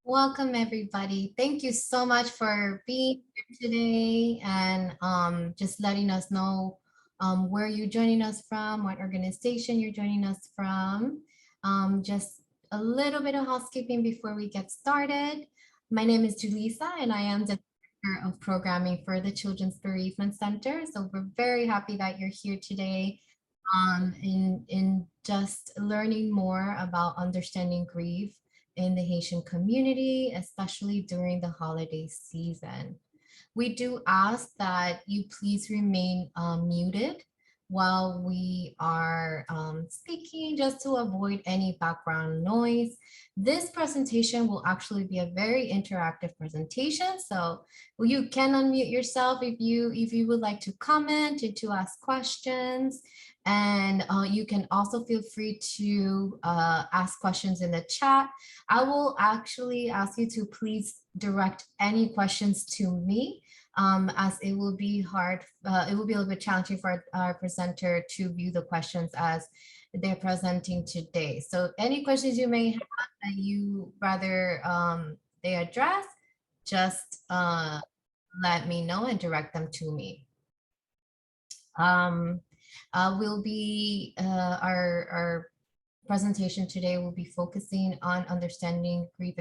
Welcome, everybody. Thank you so much for being here today and just letting us know where you're joining us from, what organization you're joining us from. Just a little bit of housekeeping before we get started. My name is Julissa, and I am the Director of Programming for the Children's Bereavement Center. So we're very happy that you're here today in just learning more about understanding grief in the Haitian community, especially during the holiday season. We do ask that you please remain muted while we are speaking, just to avoid any background noise. This presentation will actually be a very interactive presentation, so you can unmute yourself if you would like to comment and to ask questions. And you can also feel free to ask questions in the chat. I will actually ask you to please direct any questions to me, as it will be hard, it will be a little bit challenging for our presenter to view the questions as they're presenting today. So any questions you may have that you rather they address, just let me know and direct them to me. Will be our presentation today will be focusing on understanding grief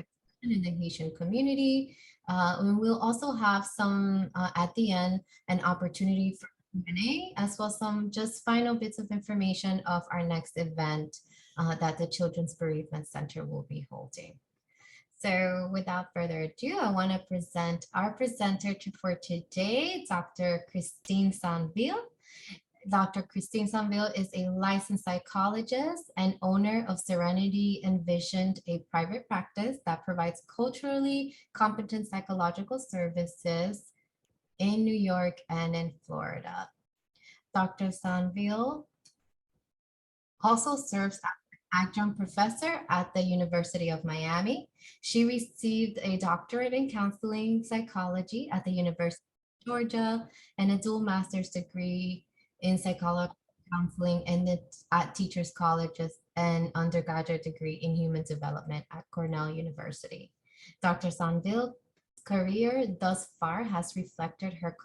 in the Haitian community. And we'll also have some at the end an opportunity for Q&A, as well as some just final bits of information of our next event that the Children's Bereavement Center will be holding. So without further ado, I want to present our presenter for today, Dr. Christine Sainvil. Dr. Christine Sainvil is a licensed psychologist and owner of Serenity Envisioned, a private practice that provides culturally competent psychological services in New York and in Florida. Dr. Sainvil also serves as an adjunct professor at the University of Miami. She received a doctorate in counseling psychology at the University of Georgia and a dual master's degree in psychology counseling and at teachers colleges and undergraduate degree in human development at Cornell University. Dr. Sainvil's career thus far has reflected her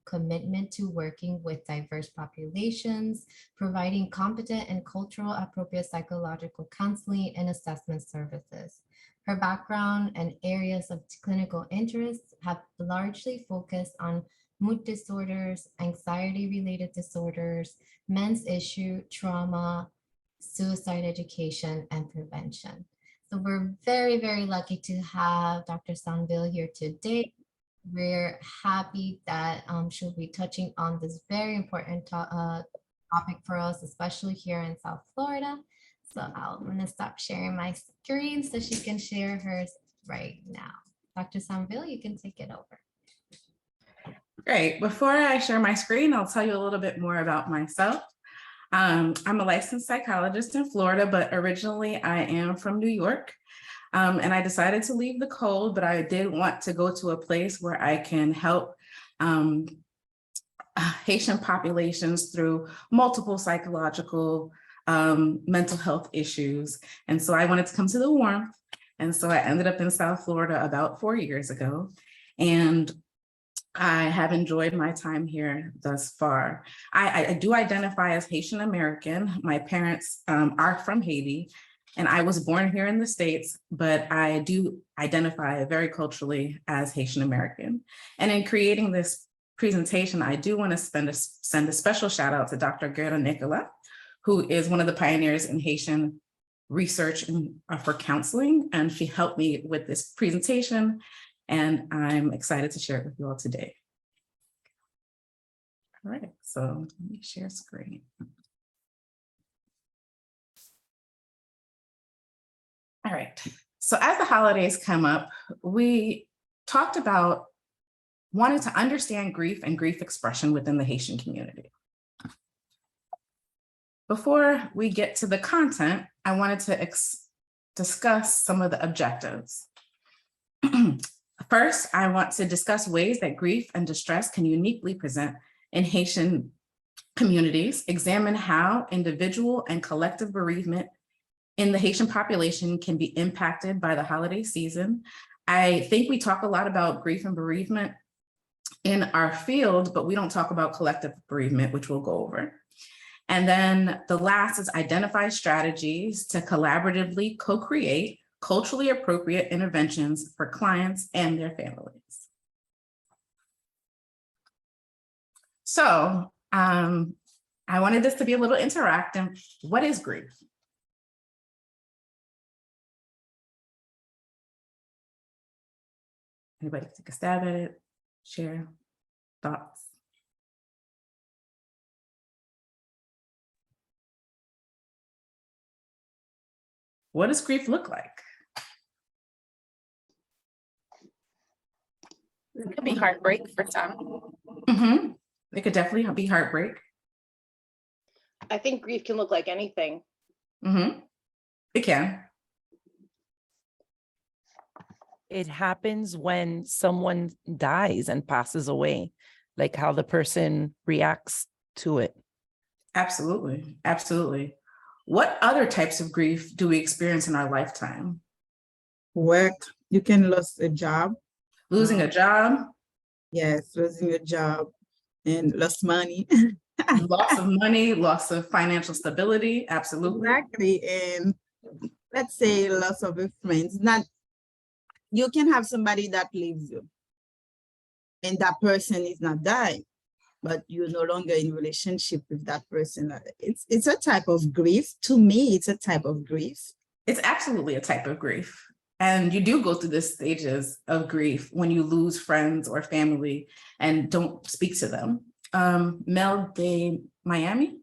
commitment to working with diverse populations, providing competent and cultural appropriate psychological counseling and assessment services. Her background and areas of clinical interest have largely focused on mood disorders, anxiety-related disorders, men's issue, trauma, suicide education, and prevention. So we're very, very lucky to have Dr. Sainvil here today. We're happy that she'll be touching on this very important topic for us, especially here in South Florida. So I'm gonna stop sharing my screen so she can share hers right now. Dr. Sainvil, you can take it over. Great. Before I share my screen, I'll tell you a little bit more about myself. I'm a licensed psychologist in Florida, but originally I am from New York. And I decided to leave the cold, but I did want to go to a place where I can help Haitian populations through multiple psychological mental health issues. And so I wanted to come to the warmth. And so I ended up in South Florida about 4 years ago. And I have enjoyed my time here thus far. I do identify as Haitian American. My parents are from Haiti, and I was born here in the States, but I do identify very culturally as Haitian American. And in creating this presentation, I do want to send a special shout out to Dr. Gerda Nicola, who is one of the pioneers in Haitian research for counseling, and she helped me with this presentation. And I'm excited to share it with you all today. All right, so let me share screen. All right, so as the holidays come up, we talked about wanting to understand grief and grief expression within the Haitian community. Before we get to the content, I wanted to discuss some of the objectives. First, I want to discuss ways that grief and distress can uniquely present in Haitian communities, examine how individual and collective bereavement in the Haitian population can be impacted by the holiday season. I think we talk a lot about grief and bereavement in our field, but we don't talk about collective bereavement, which we'll go over. And then the last is identify strategies to collaboratively co-create culturally appropriate interventions for clients and their families. So I wanted this to be a little interactive. What is grief? Anybody take a stab at it? Share thoughts? What does grief look like? It could be heartbreak for some. It could definitely be heartbreak. I think grief can look like anything. It can. It happens when someone dies and passes away, like how the person reacts to it. Absolutely. Absolutely. What other types of grief do we experience in our lifetime? Work, you can lose a job. Losing a job, Yes, losing a job and lost money. loss of money, loss of financial stability. Absolutely. Exactly. And let's say loss of a friend. Not, you can have somebody that leaves you and that person is not dying, but you're no longer in relationship with that person. It's a type of grief. To me, it's a type of grief. It's absolutely a type of grief. And you do go through the stages of grief when you lose friends or family and don't speak to them. Mel de Miami?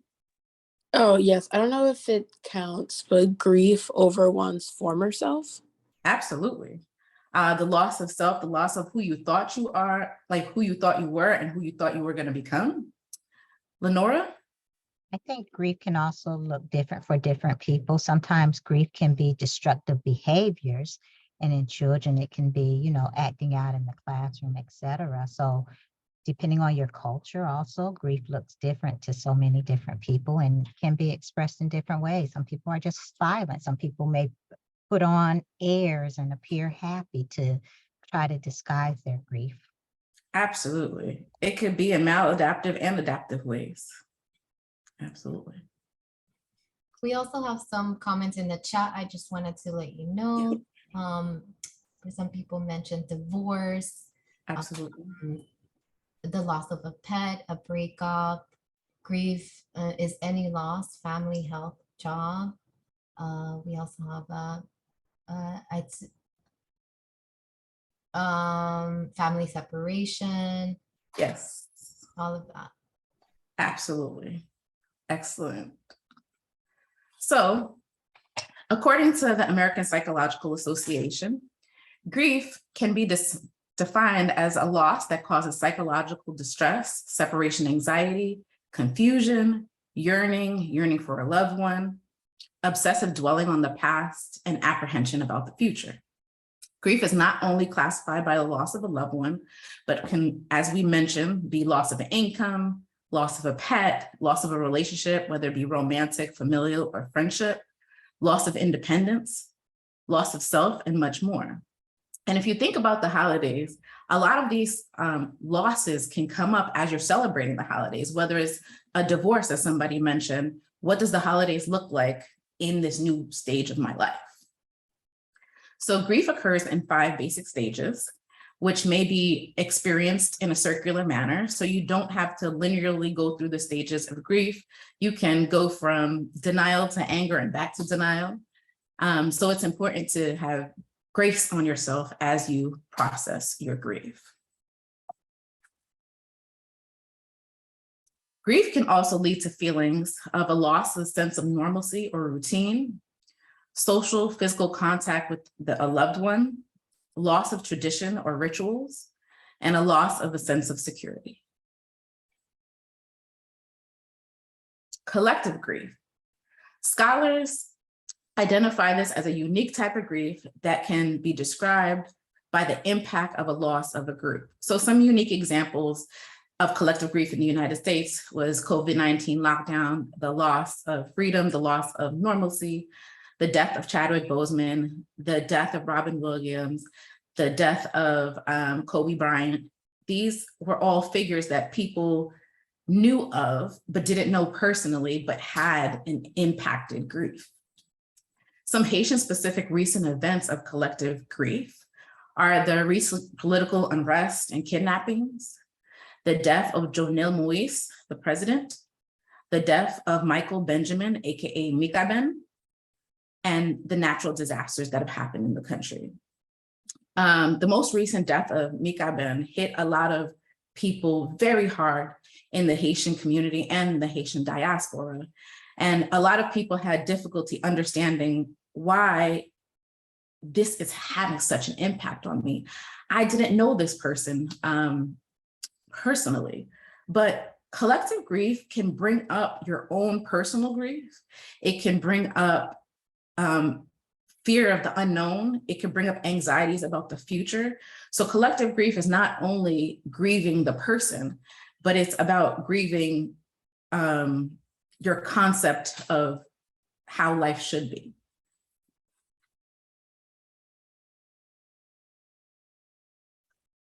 Oh, yes. I don't know if it counts, but grief over one's former self. Absolutely. The loss of self, the loss of who you thought you are, like who you thought you were and who you thought you were going to become. Lenora? I think grief can also look different for different people. Sometimes grief can be destructive behaviors, and in children, it can be, acting out in the classroom, etc. So depending on your culture, also, grief looks different to so many different people and can be expressed in different ways. Some people are just silent. Some people may put on airs and appear happy to try to disguise their grief. Absolutely. It could be in maladaptive and adaptive ways. Absolutely. We also have some comments in the chat. I just wanted to let you know. Some people mentioned divorce, Absolutely. the loss of a pet, a breakup, grief is any loss, family, health, job. We also have family separation. Yes. All of that. Absolutely. Excellent. So, according to the American Psychological Association, grief can be defined as a loss that causes psychological distress, separation anxiety, confusion, yearning for a loved one, obsessive dwelling on the past, and apprehension about the future. Grief is not only classified by the loss of a loved one, but can, as we mentioned, be loss of an income, loss of a pet, loss of a relationship, whether it be romantic, familial, or friendship, loss of independence, loss of self, and much more. And if you think about the holidays, a lot of these losses can come up as you're celebrating the holidays, whether it's a divorce, as somebody mentioned. What does the holidays look like in this new stage of my life? So grief occurs in 5 basic stages, which may be experienced in a circular manner. So you don't have to linearly go through the stages of grief. You can go from denial to anger and back to denial. So it's important to have grace on yourself as you process your grief. Grief can also lead to feelings of a loss of a sense of normalcy or routine, social, physical contact with a loved one, loss of tradition or rituals, and a loss of a sense of security. Collective grief. Scholars identify this as a unique type of grief that can be described by the impact of a loss of a group. So some unique examples of collective grief in the United States was COVID-19 lockdown, the loss of freedom, the loss of normalcy, the death of Chadwick Boseman, the death of Robin Williams, the death of Kobe Bryant. These were all figures that people knew of, but didn't know personally, but had an impacted grief. Some Haitian-specific recent events of collective grief are the recent political unrest and kidnappings, the death of Jovenel Moïse, the president, the death of Michael Benjamin, AKA Mika Ben, and the natural disasters that have happened in the country. The most recent death of Mika Ben hit a lot of people very hard in the Haitian community and the Haitian diaspora. And a lot of people had difficulty understanding why this is having such an impact on me. I didn't know this person personally, but collective grief can bring up your own personal grief. It can bring up fear of the unknown. It can bring up anxieties about the future. So collective grief is not only grieving the person, but it's about grieving your concept of how life should be.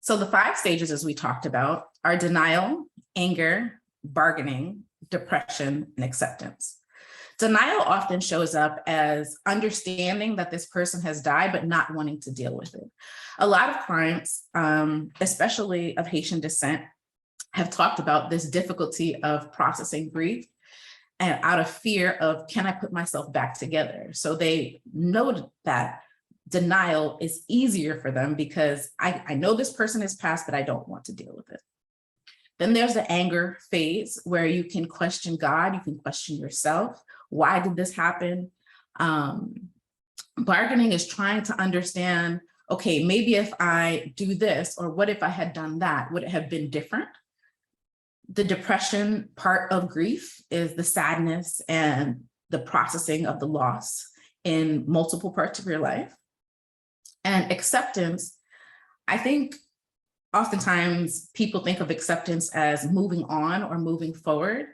So the 5 stages, as we talked about, are denial, anger, bargaining, depression, and acceptance. Denial often shows up as understanding that this person has died, but not wanting to deal with it. A lot of clients, especially of Haitian descent, have talked about this difficulty of processing grief and out of fear of, can I put myself back together? So they know that denial is easier for them because I know this person has passed, but I don't want to deal with it. Then there's the anger phase where you can question God, you can question yourself. Why did this happen? Bargaining is trying to understand, okay, maybe if I do this, or what if I had done that? Would it have been different? The depression part of grief is the sadness and the processing of the loss in multiple parts of your life. And acceptance, I think oftentimes people think of acceptance as moving on or moving forward,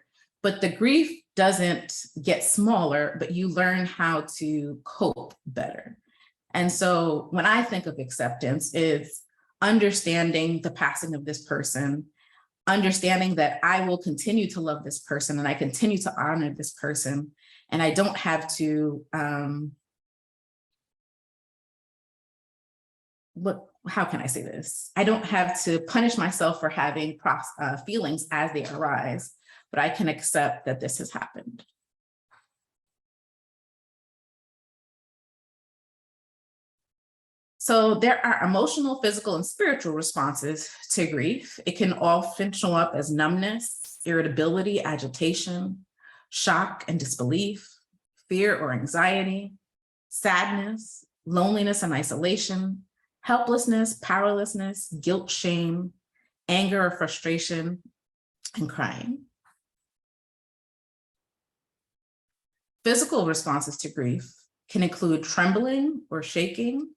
but the grief doesn't get smaller, but you learn how to cope better. And so when I think of acceptance, it's understanding the passing of this person, understanding that I will continue to love this person and I continue to honor this person, and I don't have to how can I say this? I don't have to punish myself for having feelings as they arise, but I can accept that this has happened. So there are emotional, physical, and spiritual responses to grief. It can often show up as numbness, irritability, agitation, shock and disbelief, fear or anxiety, sadness, loneliness and isolation, helplessness, powerlessness, guilt, shame, anger or frustration, and crying. Physical responses to grief can include trembling or shaking,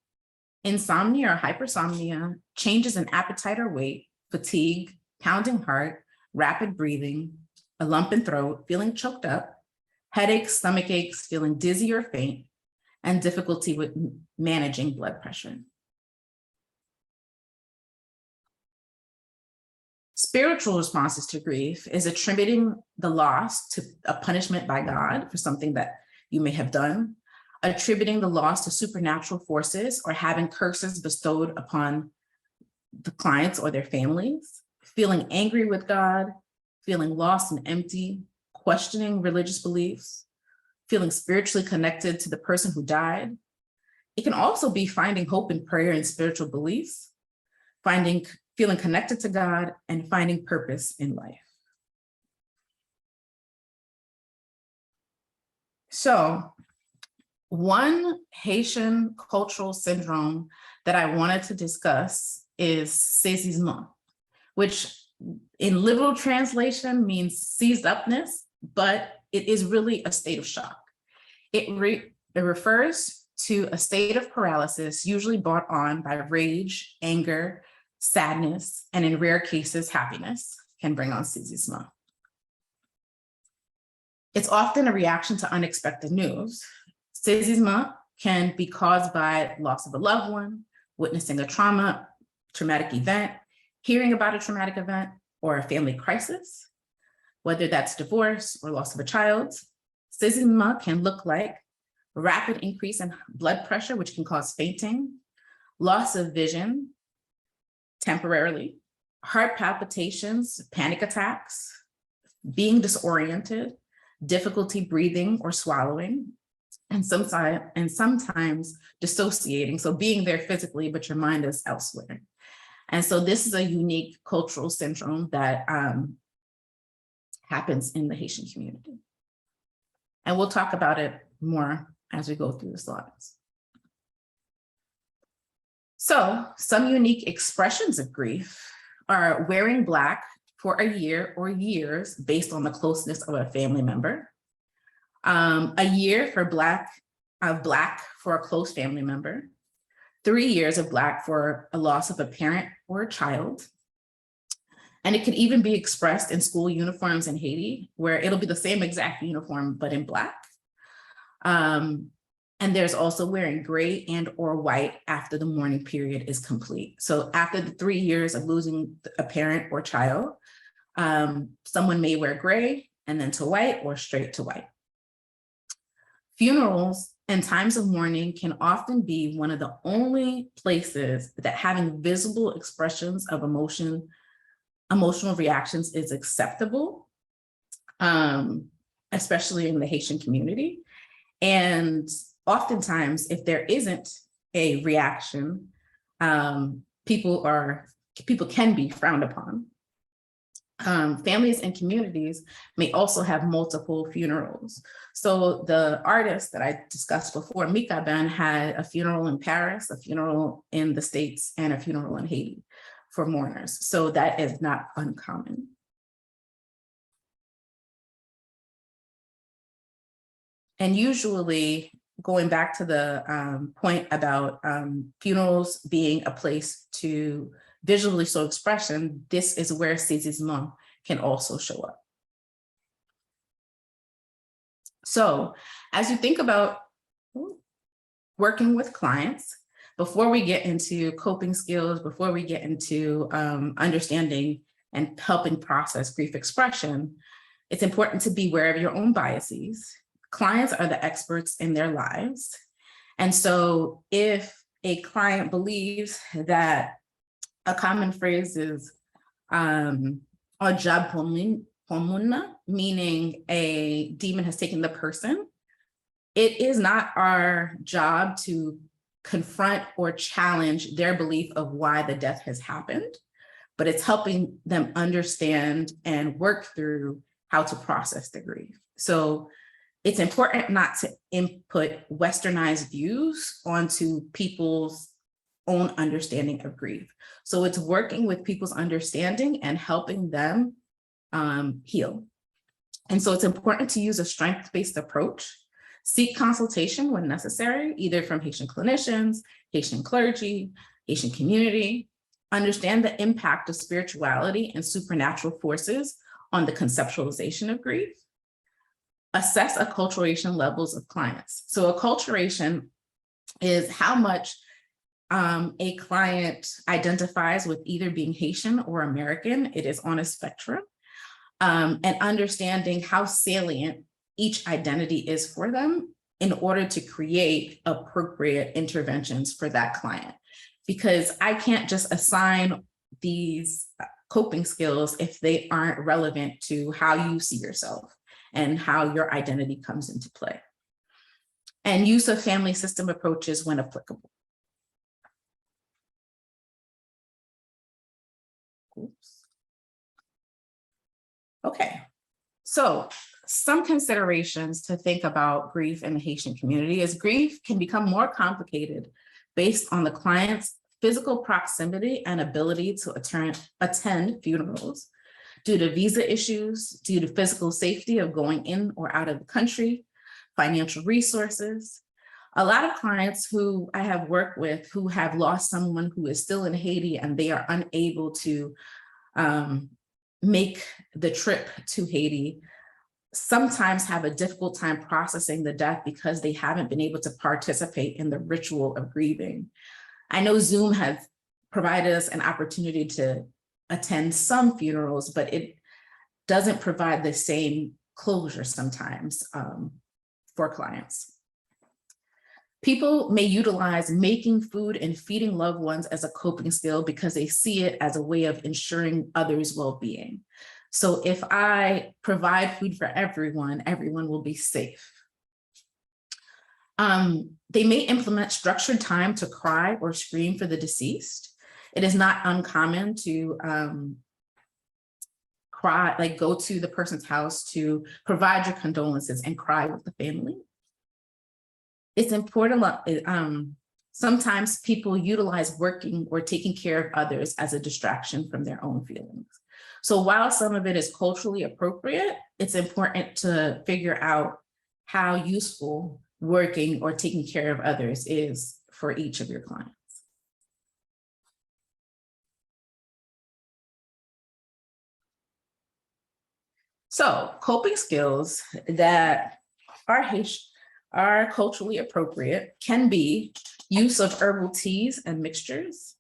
insomnia or hypersomnia, changes in appetite or weight, fatigue, pounding heart, rapid breathing, a lump in throat, feeling choked up, headaches, stomach aches, feeling dizzy or faint, and difficulty with managing blood pressure. Spiritual responses to grief is attributing the loss to a punishment by God for something that you may have done, attributing the loss to supernatural forces or having curses bestowed upon the clients or their families, feeling angry with God, feeling lost and empty, questioning religious beliefs, feeling spiritually connected to the person who died. It can also be finding hope in prayer and spiritual beliefs, feeling connected to God, and finding purpose in life. So, one Haitian cultural syndrome that I wanted to discuss is saisissement, which in literal translation means seized upness, but it is really a state of shock. It refers to a state of paralysis usually brought on by rage, anger, sadness, and in rare cases, happiness can bring on saisissement. It's often a reaction to unexpected news. Saisissement can be caused by loss of a loved one, witnessing a traumatic event, hearing about a traumatic event, or a family crisis, whether that's divorce or loss of a child. Saisissement can look like a rapid increase in blood pressure, which can cause fainting, loss of vision temporarily, heart palpitations, panic attacks, being disoriented, difficulty breathing or swallowing, and sometimes dissociating. So being there physically, but your mind is elsewhere. And so this is a unique cultural syndrome that happens in the Haitian community. And we'll talk about it more as we go through the slides. So some unique expressions of grief are wearing Black for a year or years based on the closeness of a family member. A year for Black for a close family member. 3 years of Black for a loss of a parent or a child. And it could even be expressed in school uniforms in Haiti, where it'll be the same exact uniform, but in Black. And there's also wearing gray and or white after the mourning period is complete. So after the 3 years of losing a parent or child, someone may wear gray and then to white or straight to white. Funerals and times of mourning can often be one of the only places that having visible expressions of emotional reactions is acceptable, especially in the Haitian community. And oftentimes, if there isn't a reaction, people can be frowned upon. Families and communities may also have multiple funerals. So the artist that I discussed before, Mika Ben, had a funeral in Paris, a funeral in the States, and a funeral in Haiti for mourners. So that is not uncommon. And usually, going back to the point about funerals being a place to visually show expression, this is where saisissement can also show up. So as you think about working with clients, before we get into coping skills, before we get into understanding and helping process grief expression, it's important to be aware of your own biases. Clients are the experts in their lives. And so if a client believes that a common phrase is "job pomuna," meaning a demon has taken the person, it is not our job to confront or challenge their belief of why the death has happened, but it's helping them understand and work through how to process the grief. So it's important not to input westernized views onto people's own understanding of grief. So it's working with people's understanding and helping them heal. And so it's important to use a strength-based approach, seek consultation when necessary, either from Haitian clinicians, Haitian clergy, Haitian community, understand the impact of spirituality and supernatural forces on the conceptualization of grief, assess acculturation levels of clients. So acculturation is how much a client identifies with either being Haitian or American. It is on a spectrum, and understanding how salient each identity is for them in order to create appropriate interventions for that client. Because I can't just assign these coping skills if they aren't relevant to how you see yourself and how your identity comes into play. And use of family system approaches when applicable. Oops. Okay, so some considerations to think about grief in the Haitian community is grief can become more complicated based on the client's physical proximity and ability to attend funerals due to visa issues, due to physical safety of going in or out of the country, financial resources. A lot of clients who I have worked with who have lost someone who is still in Haiti and they are unable to make the trip to Haiti sometimes have a difficult time processing the death because they haven't been able to participate in the ritual of grieving. I know Zoom has provided us an opportunity to attend some funerals, but it doesn't provide the same closure sometimes for clients. People may utilize making food and feeding loved ones as a coping skill because they see it as a way of ensuring others' well-being. So if I provide food for everyone, everyone will be safe. They may implement structured time to cry or scream for the deceased. It is not uncommon to cry, like go to the person's house to provide your condolences and cry with the family. It's important, sometimes people utilize working or taking care of others as a distraction from their own feelings. So while some of it is culturally appropriate, it's important to figure out how useful working or taking care of others is for each of your clients. So coping skills that are culturally appropriate can be use of herbal teas and mixtures,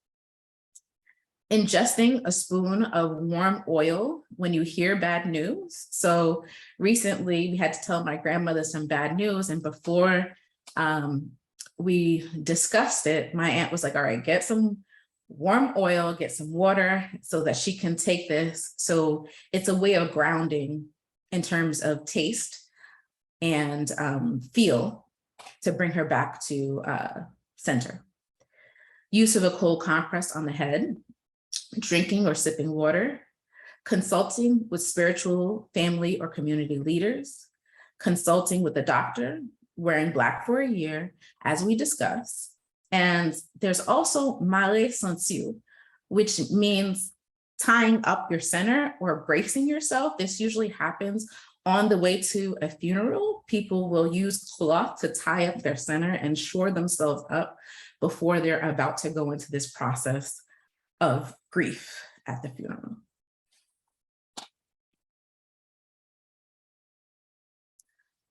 ingesting a spoon of warm oil when you hear bad news. So recently we had to tell my grandmother some bad news, and before we discussed it, my aunt was like, all right, get some warm oil, get some water so that she can take this. So it's a way of grounding in terms of taste and feel to bring her back to center. Use of a cold compress on the head, drinking or sipping water, consulting with spiritual, family, or community leaders, consulting with a doctor, wearing Black for a year, as we discussed. And there's also male sensu, which means tying up your center or bracing yourself. This usually happens on the way to a funeral. People will use cloth to tie up their center and shore themselves up before they're about to go into this process of grief at the funeral.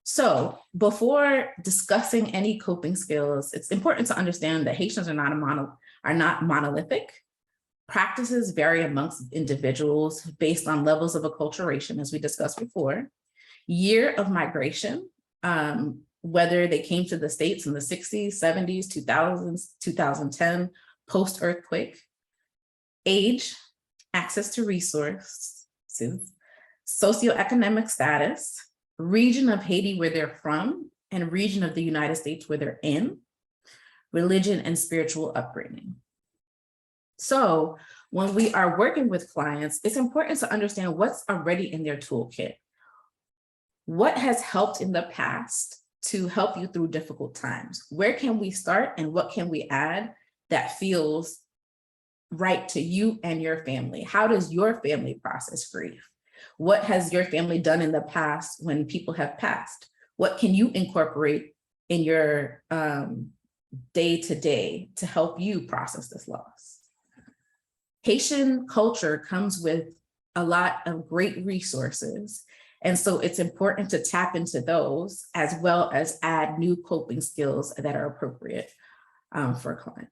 So before discussing any coping skills, it's important to understand that Haitians are not monolithic. Practices vary amongst individuals based on levels of acculturation, as we discussed before, year of migration, whether they came to the States in the 60s, 70s, 2000s, 2010, post-earthquake, age, access to resources, socioeconomic status, region of Haiti where they're from, and region of the United States where they're in, religion and spiritual upbringing. So when we are working with clients, it's important to understand what's already in their toolkit. What has helped in the past to help you through difficult times? Where can we start and what can we add that feels right to you and your family? How does your family process grief? What has your family done in the past when people have passed? What can you incorporate in your day-to-day to help you process this loss? Haitian culture comes with a lot of great resources. And so it's important to tap into those as well as add new coping skills that are appropriate for clients.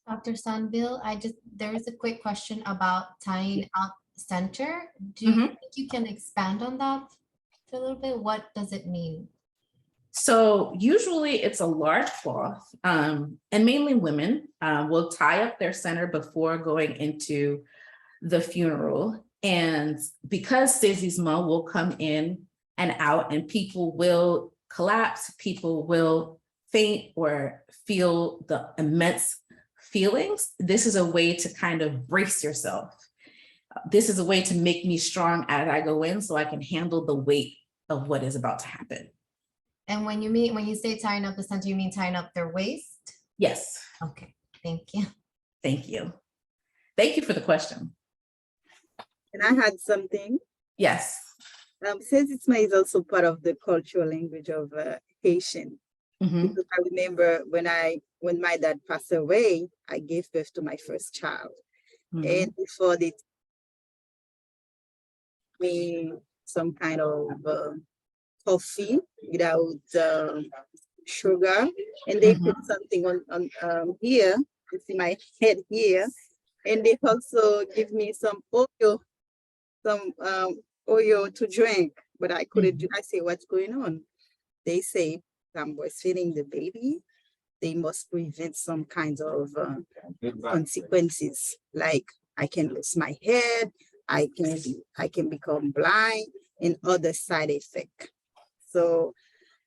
Dr. Sainvil, there is a quick question about tying up center. Do you think you can expand on that a little bit? What does it mean? So usually it's a large cloth, and mainly women will tie up their center before going into the funeral. And because saisissement will come in and out and people will collapse, people will faint or feel the immense feelings, this is a way to kind of brace yourself. This is a way to make me strong as I go in so I can handle the weight of what is about to happen. And when you say tying up the center, you mean tying up their waist? Yes. Okay, thank you. Thank you. Thank you for the question. Can I add something? Yes. Saisissement is also part of the cultural language of Haitian. Because I remember when my dad passed away, I gave birth to my first child. And before me some kind of coffee without sugar, and they put something on here. You see my head here, and they also give me some oil to drink, but I couldn't do. I say, what's going on? They say, I'm breastfeeding the baby. They must prevent some kinds of consequences, like I can lose my head, I can become blind, and other side effect. So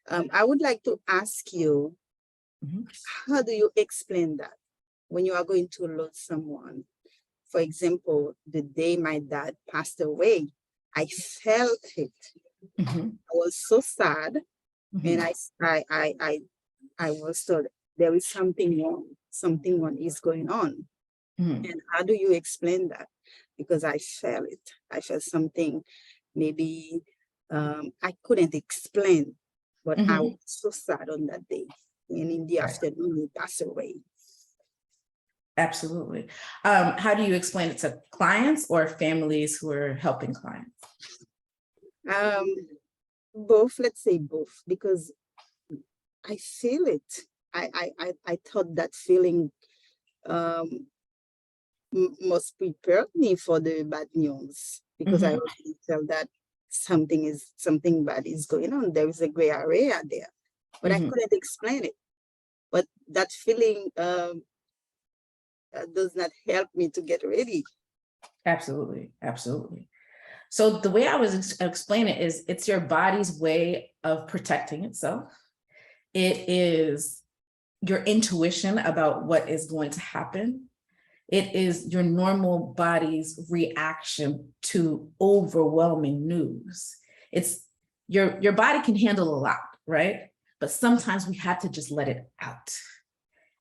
I would like to ask you, how do you explain that when you are going to lose someone? For example, the day my dad passed away, I felt it. I was so sad, and I was told there is something wrong is going on. And how do you explain that? Because I felt it. I felt something, maybe I couldn't explain, but I was so sad on that day. And in the afternoon, he passed away. Absolutely. How do you explain it to clients or families who are helping clients? Both, let's say both, because I feel it. I thought that feeling must prepare me for the bad news, because I already felt that something bad is going on. There is a gray area there, but I couldn't explain it. But that feeling does not help me to get ready. Absolutely, absolutely. So the way I was explain it is, it's your body's way of protecting itself. It is your intuition about what is going to happen. It is your normal body's reaction to overwhelming news. It's your body can handle a lot, right? But sometimes we have to just let it out.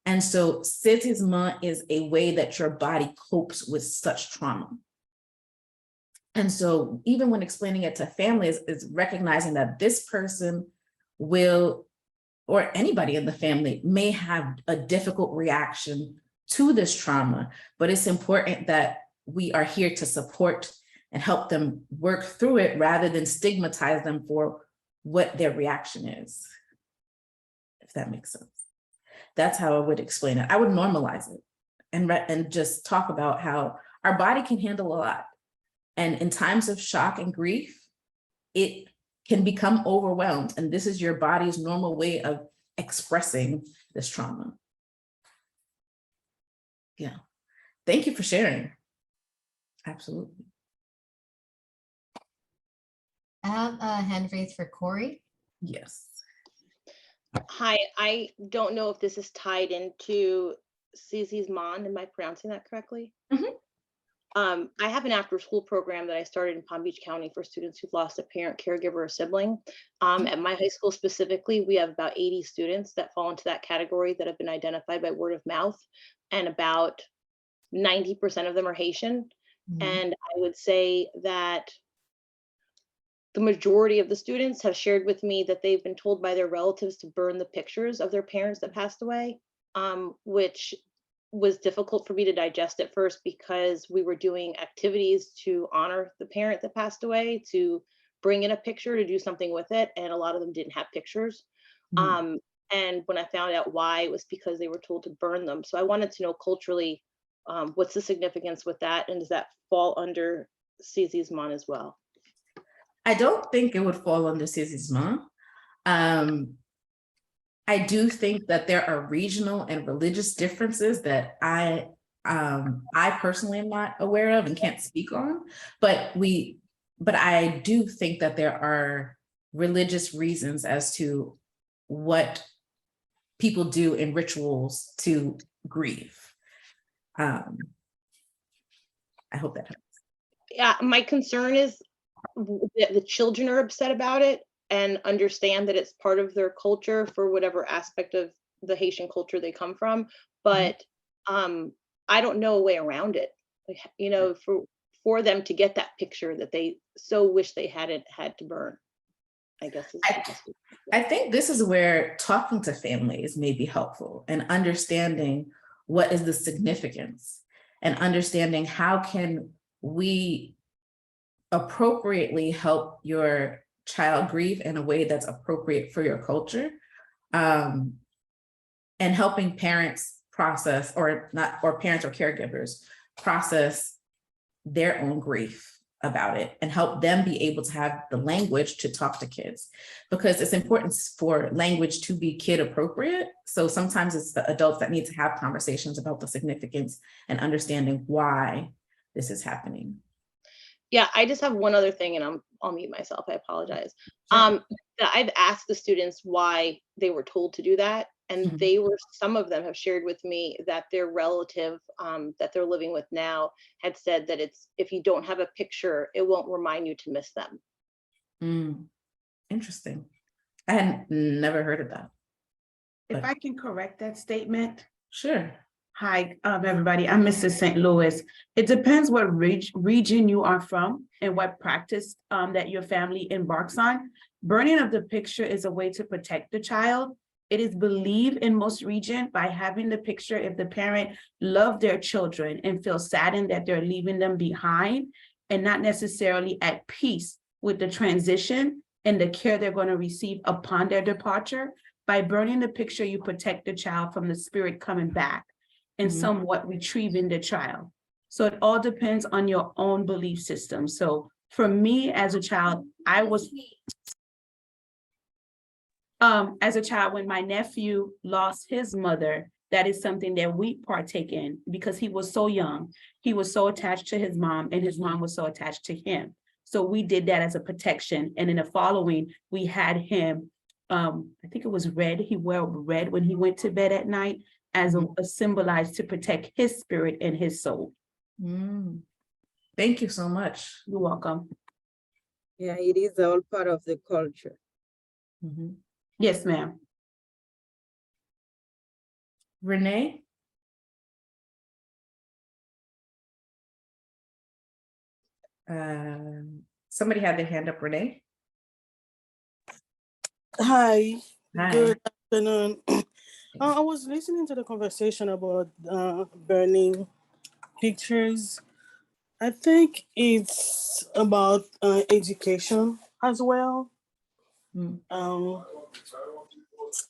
And so saisissement is a way that your body copes with such trauma. And so even when explaining it to families, is recognizing that this person will, or anybody in the family may have a difficult reaction to this trauma, but it's important that we are here to support and help them work through it rather than stigmatize them for what their reaction is, if that makes sense. That's how I would explain it. I would normalize it and just talk about how our body can handle a lot. And in times of shock and grief, it can become overwhelmed. And this is your body's normal way of expressing this trauma. Yeah. Thank you for sharing. Absolutely. I have a hand raised for Corey. Yes. Hi, I don't know if this is tied into saisissement. Am I pronouncing that correctly? I have an after-school program that I started in Palm Beach County for students who've lost a parent, caregiver, or sibling. At my high school specifically, we have about 80 students that fall into that category that have been identified by word of mouth, and about 90% of them are Haitian. And I would say that the majority of the students have shared with me that they've been told by their relatives to burn the pictures of their parents that passed away, which was difficult for me to digest at first, because we were doing activities to honor the parent that passed away, to bring in a picture, to do something with it, and a lot of them didn't have pictures. And when I found out why, it was because they were told to burn them. So I wanted to know culturally, what's the significance with that, and does that fall under saisissement as well? I don't think it would fall under saisissement. I do think that there are regional and religious differences that I personally am not aware of and can't speak on, but I do think that there are religious reasons as to what people do in rituals to grieve. I hope that helps. Yeah, my concern is that the children are upset about it and understand that it's part of their culture for whatever aspect of the Haitian culture they come from. But I don't know a way around it. Like, you know, for them to get that picture that they so wish they hadn't had to burn, I guess. I think this is where talking to families may be helpful, and understanding what is the significance, and understanding how can we appropriately help your child grieve in a way that's appropriate for your culture, and helping parents process, or parents or caregivers process their own grief about it, and help them be able to have the language to talk to kids, because it's important for language to be kid appropriate. So sometimes it's the adults that need to have conversations about the significance and understanding why this is happening. Yeah, I just have one other thing, and I'll mute myself. I apologize. Sure. That I've asked the students why they were told to do that, and Mhm. some of them have shared with me that their relative that they're living with now had said that if you don't have a picture, it won't remind you to miss them. Interesting. I had never heard of that. If I can correct that statement. Sure. Hi, everybody. I'm Mrs. St. Louis. It depends what region you are from and what practice that your family embarks on. Burning of the picture is a way to protect the child. It is believed in most regions by having the picture, if the parent love their children and feel saddened that they're leaving them behind and not necessarily at peace with the transition and the care they're going to receive upon their departure, by burning the picture, you protect the child from the spirit coming back and somewhat retrieving the child. So it all depends on your own belief system. So for me as a child, when my nephew lost his mother, that is something that we partake in because he was so young. He was so attached to his mom and his mom was so attached to him. So we did that as a protection. And in the following, we had him, I think it was red. He wore red when he went to bed at night as a symbolized to protect his spirit and his soul. Thank you so much. You're welcome. Yeah, it is all part of the culture. Yes, ma'am. Renee? Somebody had their hand up, Renee. Hi, Hi. good afternoon. I was listening to the conversation about burning pictures. I think it's about education as well.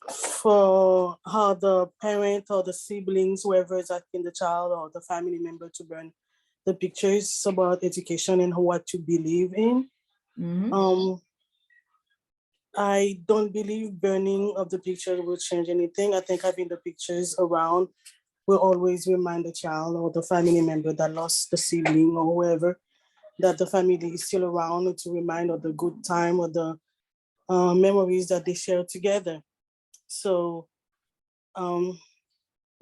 For how the parent or the siblings, whoever is asking the child or the family member to burn the pictures, it's about education and what to believe in. I don't believe burning of the picture will change anything. I think having the pictures around will always remind the child or the family member that lost the sibling or whoever, that the family is still around, to remind of the good time or the memories that they share together. So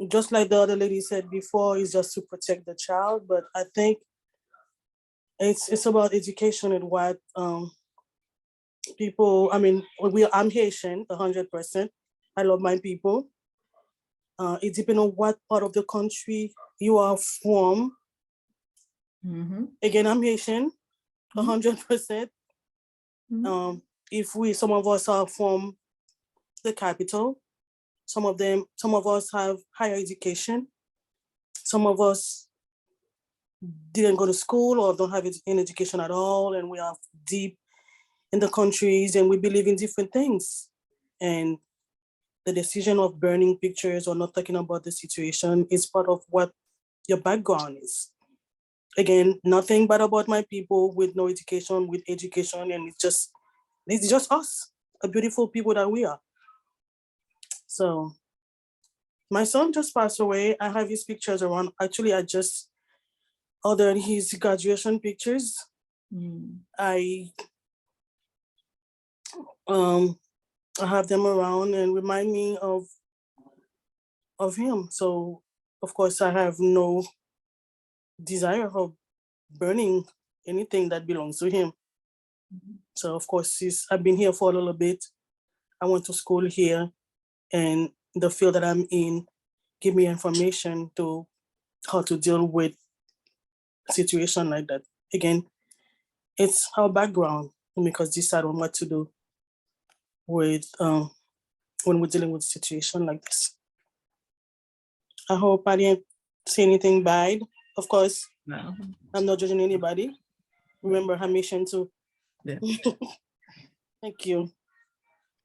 just like the other lady said before, it's just to protect the child, but I think it's about education and what people, I'm Haitian, 100%. I love my people. It depends on what part of the country you are from. Again, I'm Haitian, 100%. Some of us are from the capital. Some of us have higher education. Some of us didn't go to school or don't have an education at all, and we are deep in the countries and we believe in different things. And the decision of burning pictures or not talking about the situation is part of what your background is. Again, nothing bad about my people with no education, with education, and it's just us, a beautiful people that we are. So my son just passed away. I have his pictures around. Actually, I just ordered his graduation pictures. I have them around and remind me of him. So of course I have no desire of burning anything that belongs to him. So of course, I've been here for a little bit. I went to school here, and the field that I'm in give me information to how to deal with a situation like that. Again, it's our background because decide on what to do with when we're dealing with a situation like this. I hope I didn't say anything bad. Of course, No. I'm not judging anybody. remember I'm Haitian too. Yeah. Thank you.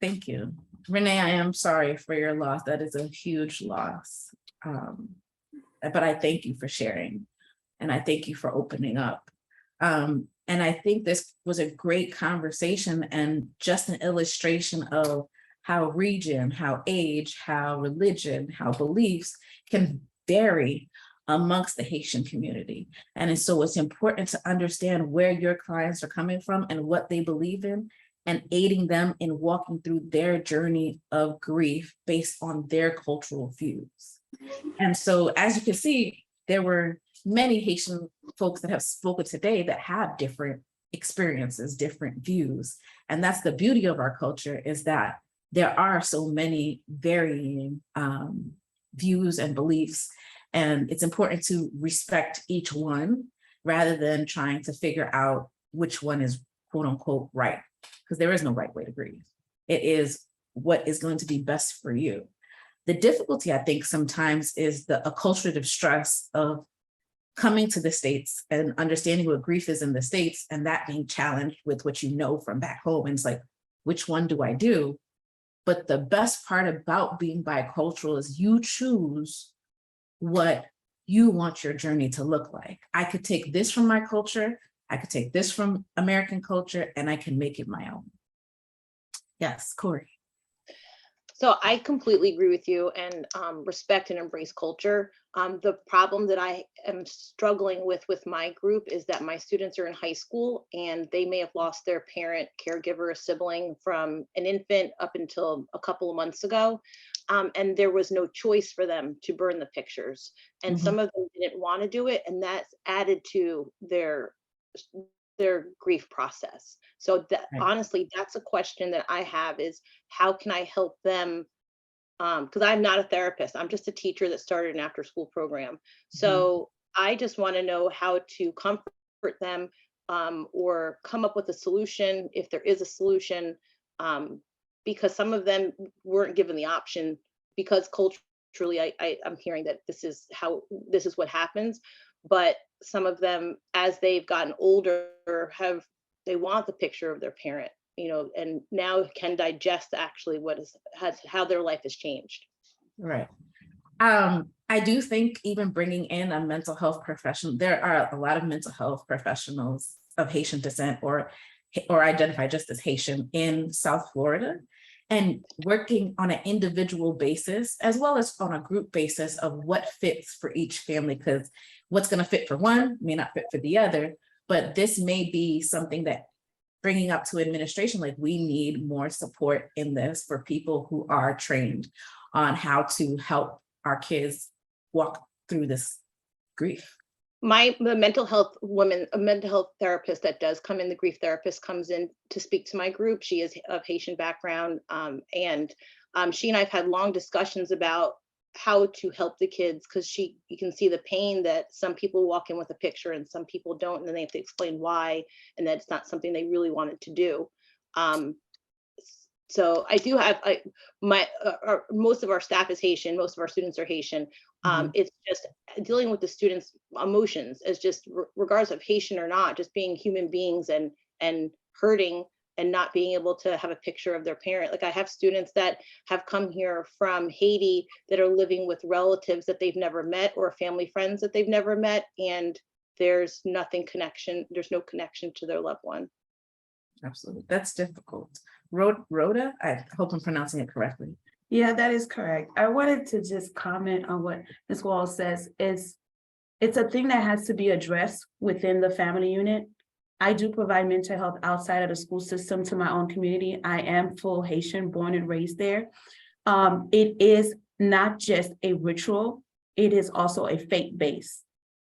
Thank you. Renee, I am sorry for your loss. That is a huge loss. But I thank you for sharing, and I thank you for opening up. And I think this was a great conversation and just an illustration of how region, how age, how religion, how beliefs can vary amongst the Haitian community. And so it's important to understand where your clients are coming from and what they believe in, and aiding them in walking through their journey of grief based on their cultural views. And so, as you can see, there were many Haitian folks that have spoken today that have different experiences, different views. And that's the beauty of our culture, is that there are so many varying views and beliefs. And it's important to respect each one rather than trying to figure out which one is quote unquote right, because there is no right way to grieve. It is what is going to be best for you. The difficulty, I think, sometimes is the acculturative stress of coming to the States and understanding what grief is in the States, and that being challenged with what you know from back home. And it's like, which one do I do? But the best part about being bicultural is you choose what you want your journey to look like. I could take this from my culture, I could take this from American culture, and I can make it my own. Yes, Corey. So I completely agree with you, and respect and embrace culture. The problem that I am struggling with my group is that my students are in high school and they may have lost their parent, caregiver, sibling from an infant up until a couple of months ago. And there was no choice for them to burn the pictures. And some of them didn't want to do it, and that's added to their grief process. So that, honestly, that's a question that I have, is how can I help them? Because I'm not a therapist, I'm just a teacher that started an after school program. So I just want to know how to comfort them, or come up with a solution if there is a solution, because some of them weren't given the option, because culturally I'm hearing that this is what happens. But some of them, as they've gotten older, they want the picture of their parent, and now can digest actually how their life has changed. Right. I do think even bringing in a mental health professional, there are a lot of mental health professionals of Haitian descent or identify just as Haitian in South Florida, and working on an individual basis as well as on a group basis of what fits for each family, because what's going to fit for one may not fit for the other. But this may be something that bringing up to administration, like, we need more support in this for people who are trained on how to help our kids walk through this grief. The mental health woman, a mental health therapist that does come in, the grief therapist comes in to speak to my group. She is of Haitian background, and she and I've had long discussions about how to help the kids, because you can see the pain that some people walk in with a picture and some people don't, and then they have to explain why, and that it's not something they really wanted to do. So I do have most of our staff is Haitian, most of our students are Haitian. It's just dealing with the students' emotions as just regardless of Haitian or not, just being human beings and hurting and not being able to have a picture of their parent. Like, I have students that have come here from Haiti that are living with relatives that they've never met, or family friends that they've never met, and there's no connection to their loved one. Absolutely, that's difficult. Rhoda, I hope I'm pronouncing it correctly. Yeah, that is correct. I wanted to just comment on what Ms. Wall says. It's a thing that has to be addressed within the family unit. I do provide mental health outside of the school system to my own community. I am full Haitian, born and raised there. It is not just a ritual, it is also a faith base.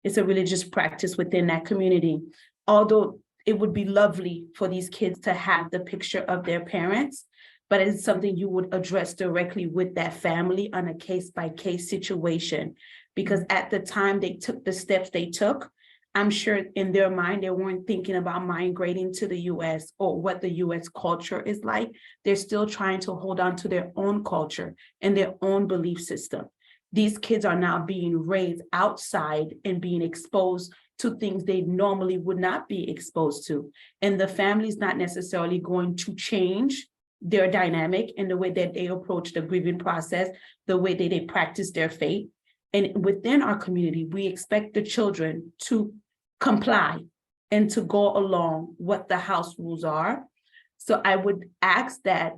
It's a religious practice within that community. Although it would be lovely for these kids to have the picture of their parents, but it's something you would address directly with that family on a case-by-case situation. Because at the time they took the steps they took, I'm sure in their mind, they weren't thinking about migrating to the US or what the US culture is like. They're still trying to hold on to their own culture and their own belief system. These kids are now being raised outside and being exposed to things they normally would not be exposed to. And the family's not necessarily going to change their dynamic in the way that they approach the grieving process, the way that they practice their faith. And within our community, we expect the children to comply and to go along what the house rules are. So I would ask that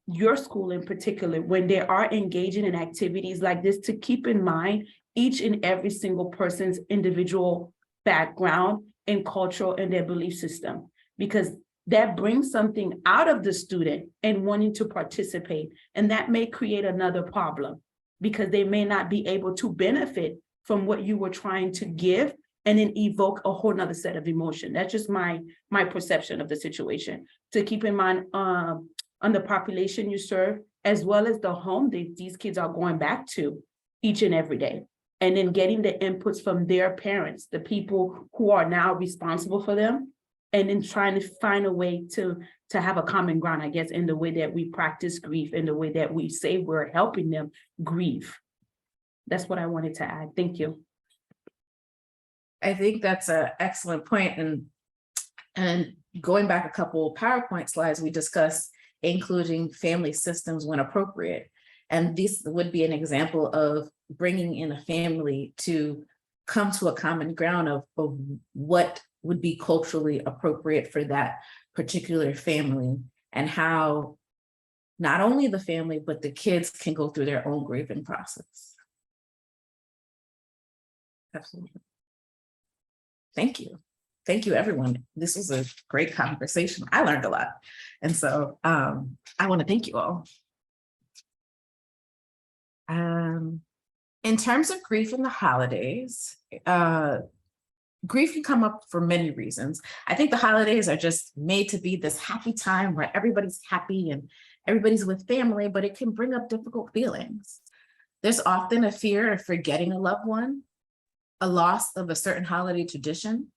your school in particular, when they are engaging in activities like this, to keep in mind each and every single person's individual background and cultural and their belief system, because that brings something out of the student and wanting to participate. And that may create another problem because they may not be able to benefit from what you were trying to give and then evoke a whole nother set of emotion. That's just my perception of the situation. To keep in mind on the population you serve, as well as the home that these kids are going back to each and every day. And then getting the inputs from their parents, the people who are now responsible for them, and then trying to find a way to have a common ground, I guess, in the way that we practice grief, in the way that we say we're helping them grieve. That's what I wanted to add. Thank you. I think that's an excellent point. And going back a couple PowerPoint slides, we discussed including family systems when appropriate. And this would be an example of bringing in a family to come to a common ground of what would be culturally appropriate for that particular family, and how not only the family, but the kids can go through their own grieving process. Absolutely. Thank you. Thank you, everyone. This was a great conversation. I learned a lot. And so I want to thank you all. In terms of grief in the holidays, grief can come up for many reasons. I think the holidays are just made to be this happy time where everybody's happy and everybody's with family, but it can bring up difficult feelings. There's often a fear of forgetting a loved one, a loss of a certain holiday tradition,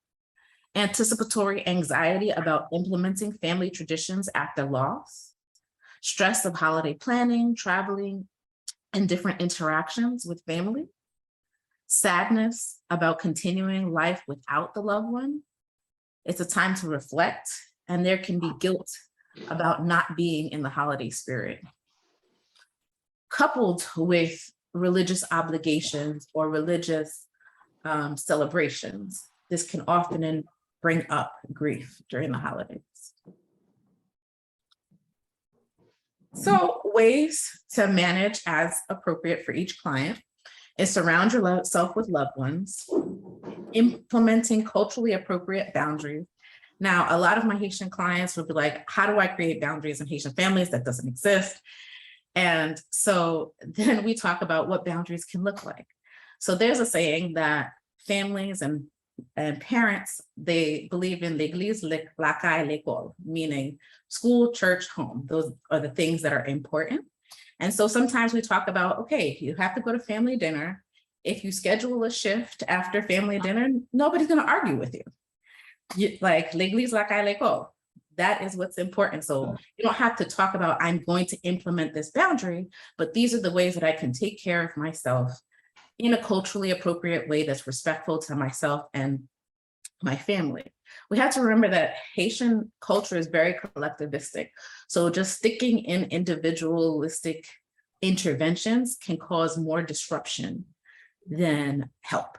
anticipatory anxiety about implementing family traditions after loss, stress of holiday planning, traveling, and different interactions with family, sadness about continuing life without the loved one. It's a time to reflect, and there can be guilt about not being in the holiday spirit. Coupled with religious obligations or religious celebrations, this can often bring up grief during the holidays. So ways to manage as appropriate for each client is surround yourself with loved ones, implementing culturally appropriate boundaries. Now, a lot of my Haitian clients would be like, how do I create boundaries in Haitian families? That doesn't exist. And so then we talk about what boundaries can look like. So there's a saying that families and parents, they believe in l'église, la caille, l'école, meaning school, church, home. Those are the things that are important. And so sometimes we talk about, okay, you have to go to family dinner. If you schedule a shift after family dinner, nobody's going to argue with you. Like l'église, la caille, l'école. That is what's important. So you don't have to talk about, I'm going to implement this boundary, but these are the ways that I can take care of myself in a culturally appropriate way that's respectful to myself and my family. We have to remember that Haitian culture is very collectivistic. So just sticking in individualistic interventions can cause more disruption than help.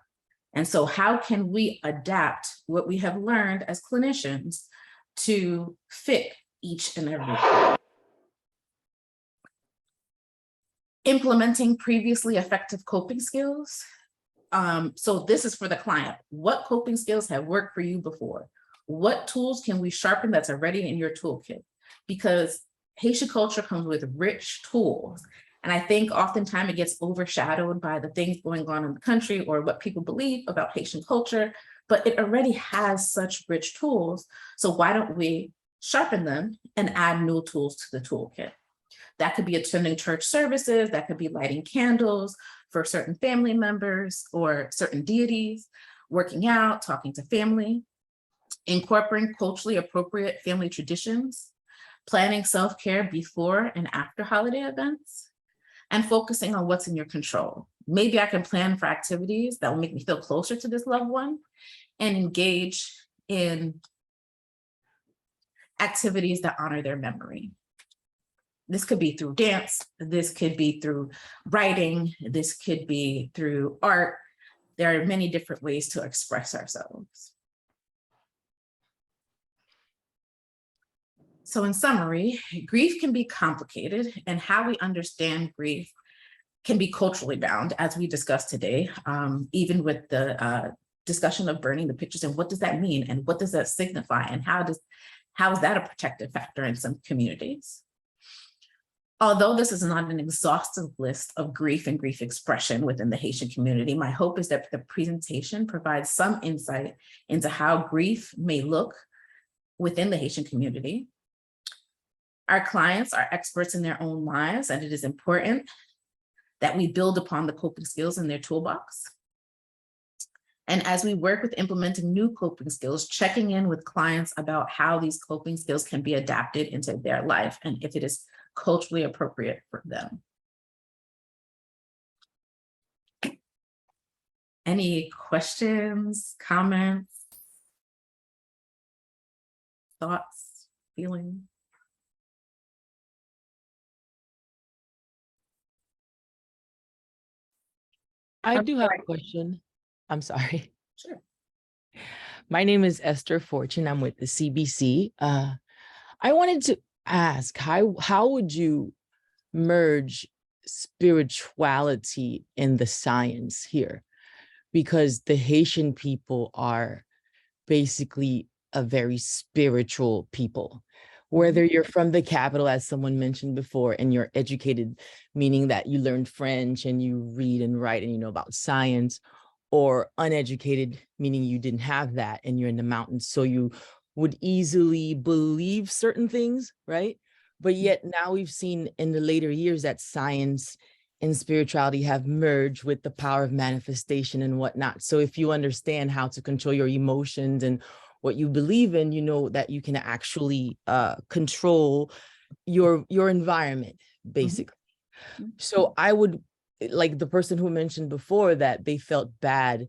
And so how can we adapt what we have learned as clinicians to fit each and every one? Implementing previously effective coping skills. So this is for the client. What coping skills have worked for you before? What tools can we sharpen that's already in your toolkit? Because Haitian culture comes with rich tools. And I think oftentimes it gets overshadowed by the things going on in the country or what people believe about Haitian culture, but it already has such rich tools. So why don't we sharpen them and add new tools to the toolkit? That could be attending church services, that could be lighting candles for certain family members or certain deities, working out, talking to family, incorporating culturally appropriate family traditions, planning self-care before and after holiday events, and focusing on what's in your control. maybe I can plan for activities that will make me feel closer to this loved one and engage in activities that honor their memory. This could be through dance, this could be through writing, this could be through art. There are many different ways to express ourselves. So in summary, grief can be complicated, and how we understand grief can be culturally bound, as we discussed today, even with the discussion of burning the pictures and what does that mean and what does that signify and how is that a protective factor in some communities? Although this is not an exhaustive list of grief and grief expression within the Haitian community, my hope is that the presentation provides some insight into how grief may look within the Haitian community. Our clients are experts in their own lives, and it is important that we build upon the coping skills in their toolbox. And as we work with implementing new coping skills, checking in with clients about how these coping skills can be adapted into their life and if it is culturally appropriate for them. Any questions, comments, thoughts, feelings? I I'm do have sorry. a question. I'm sorry. Sure. My name is Esther Fortune. I'm with the CBC. I wanted to ask, how would you merge spirituality in the science here? Because the Haitian people are basically a very spiritual people. Whether you're from the capital, as someone mentioned before, and you're educated, meaning that you learned French and you read and write and you know about science, or uneducated, meaning you didn't have that and you're in the mountains, so you would easily believe certain things, right? But yet now we've seen in the later years that science and spirituality have merged with the power of manifestation and whatnot. So if you understand how to control your emotions and what you believe in, you know that you can actually control your environment, basically. So I would, like the person who mentioned before that they felt bad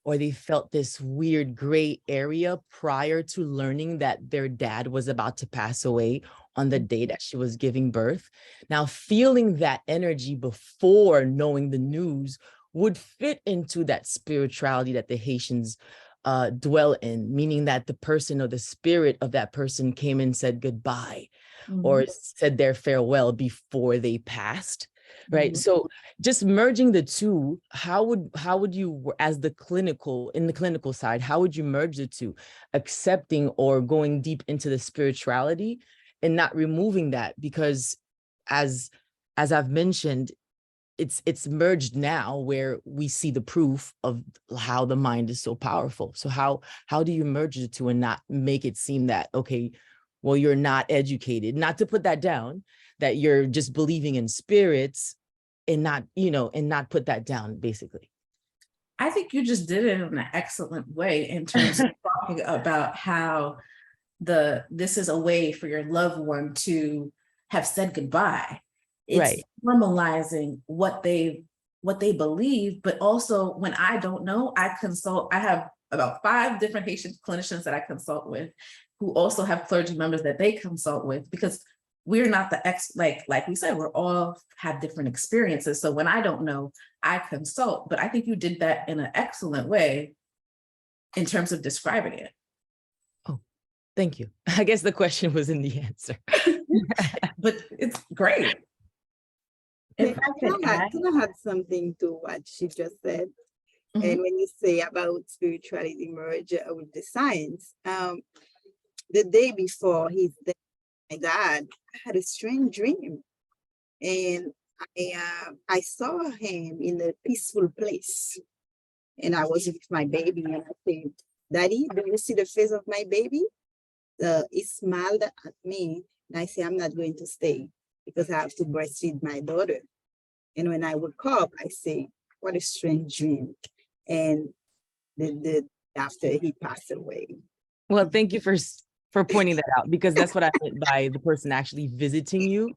or they felt this weird gray area prior to learning that their dad was about to pass away on the day that she was giving birth. Now, feeling that energy before knowing the news would fit into that spirituality that the Haitians dwell in, meaning that the person or the spirit of that person came and said goodbye or said their farewell before they passed. Right. So just merging the two, how would you, as in the clinical side, how would you merge the two, accepting or going deep into the spirituality and not removing that? Because as I've mentioned, it's merged now where we see the proof of how the mind is so powerful. So how do you merge the two and not make it seem that, okay, well, you're not educated, not to put that down, that you're just believing in spirits and not, and not put that down, basically. I think you just did it in an excellent way in terms of talking about how this is a way for your loved one to have said goodbye. It's Right. normalizing what they believe, but also when I don't know, I consult. I have about 5 different Haitian clinicians that I consult with, who also have clergy members that they consult with, because we're not the like we said, we're all have different experiences. So when I don't know, I consult. But I think you did that in an excellent way in terms of describing it. Oh, thank you. I guess the question was in the answer. But it's great. Can I add something to what she just said? And when you say about spirituality merge with the science, the day before his death, my dad, I had a strange dream, and I saw him in a peaceful place, and I was with my baby, and I said, "Daddy, do you see the face of my baby?" He smiled at me, and I said, "I'm not going to stay because I have to breastfeed my daughter." And when I woke up, I say, "What a strange dream!" And after he passed away. Well, thank you for pointing that out, because that's what I meant by the person actually visiting you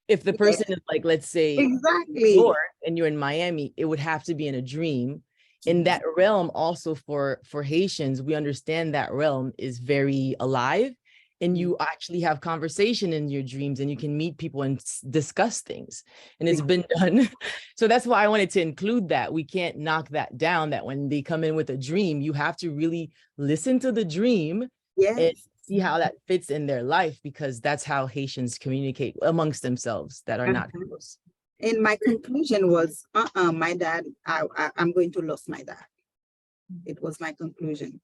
If the person is like, let's say, Exactly. York and you're in Miami, it would have to be in a dream. In that realm, also for Haitians, we understand that realm is very alive, and you actually have conversation in your dreams, and you can meet people and discuss things, and it's been done. So that's why I wanted to include that. We can't knock that down, that when they come in with a dream, you have to really listen to the dream and Yes. see how that fits in their life, because that's how Haitians communicate amongst themselves that are not close. And my conclusion was, my dad, I'm going to lose my dad. It was my conclusion,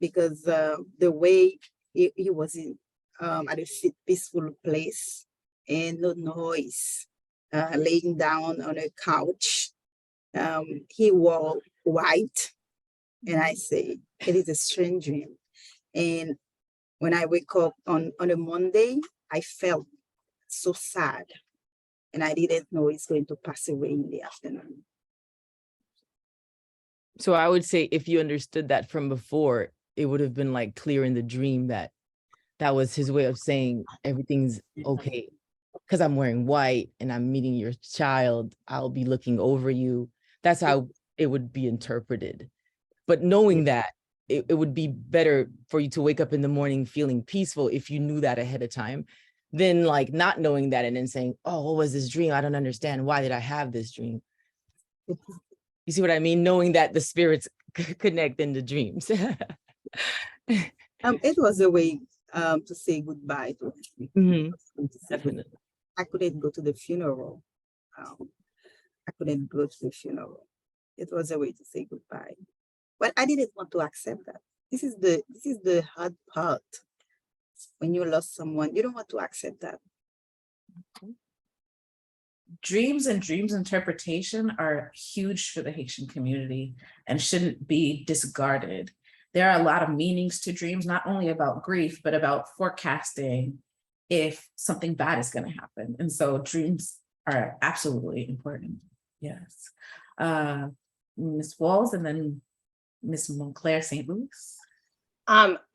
because the way he was in at a peaceful place and no noise, laying down on a couch. He wore white, and I say it is a strange dream. And when I wake up on a Monday, I felt so sad. And I didn't know he's going to pass away in the afternoon. So I would say if you understood that from before, it would have been like clear in the dream that that was his way of saying everything's okay. Because I'm wearing white and I'm meeting your child, I'll be looking over you. That's how it would be interpreted. But knowing that, it would be better for you to wake up in the morning feeling peaceful if you knew that ahead of time, than like not knowing that and then saying, oh, what was this dream? I don't understand. Why did I have this dream? You see what I mean? Knowing that the spirits connect in the dreams. It was a way to say goodbye to him. Definitely. I couldn't go to the funeral. I couldn't go to the funeral. It was a way to say goodbye. But I didn't want to accept that. This is the hard part. When you lost someone, you don't want to accept that. Dreams and dreams interpretation are huge for the Haitian community and shouldn't be discarded. There are a lot of meanings to dreams, not only about grief, but about forecasting if something bad is going to happen. And so dreams are absolutely important. Yes. Ms. Walls and then Ms. Montclair St. Louis.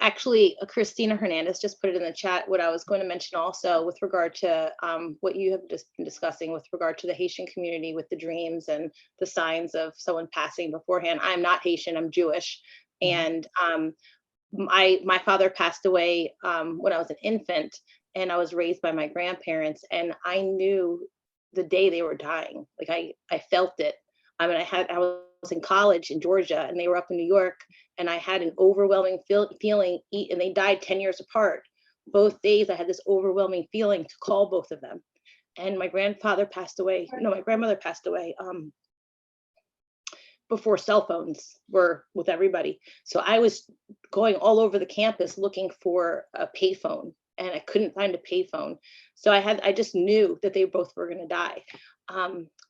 Actually, Christina Hernandez just put it in the chat. What I was going to mention also with regard to what you have just been discussing with regard to the Haitian community with the dreams and the signs of someone passing beforehand. I'm not Haitian, I'm Jewish. And my father passed away when I was an infant, and I was raised by my grandparents, and I knew the day they were dying. Like I felt it. I mean, I was in college in Georgia, and they were up in New York, and I had an overwhelming feeling, and they died 10 years apart. Both days I had this overwhelming feeling to call both of them. And my grandfather passed away, no, my grandmother passed away before cell phones were with everybody. So I was going all over the campus looking for a payphone, and I couldn't find a payphone. So I just knew that they both were gonna die.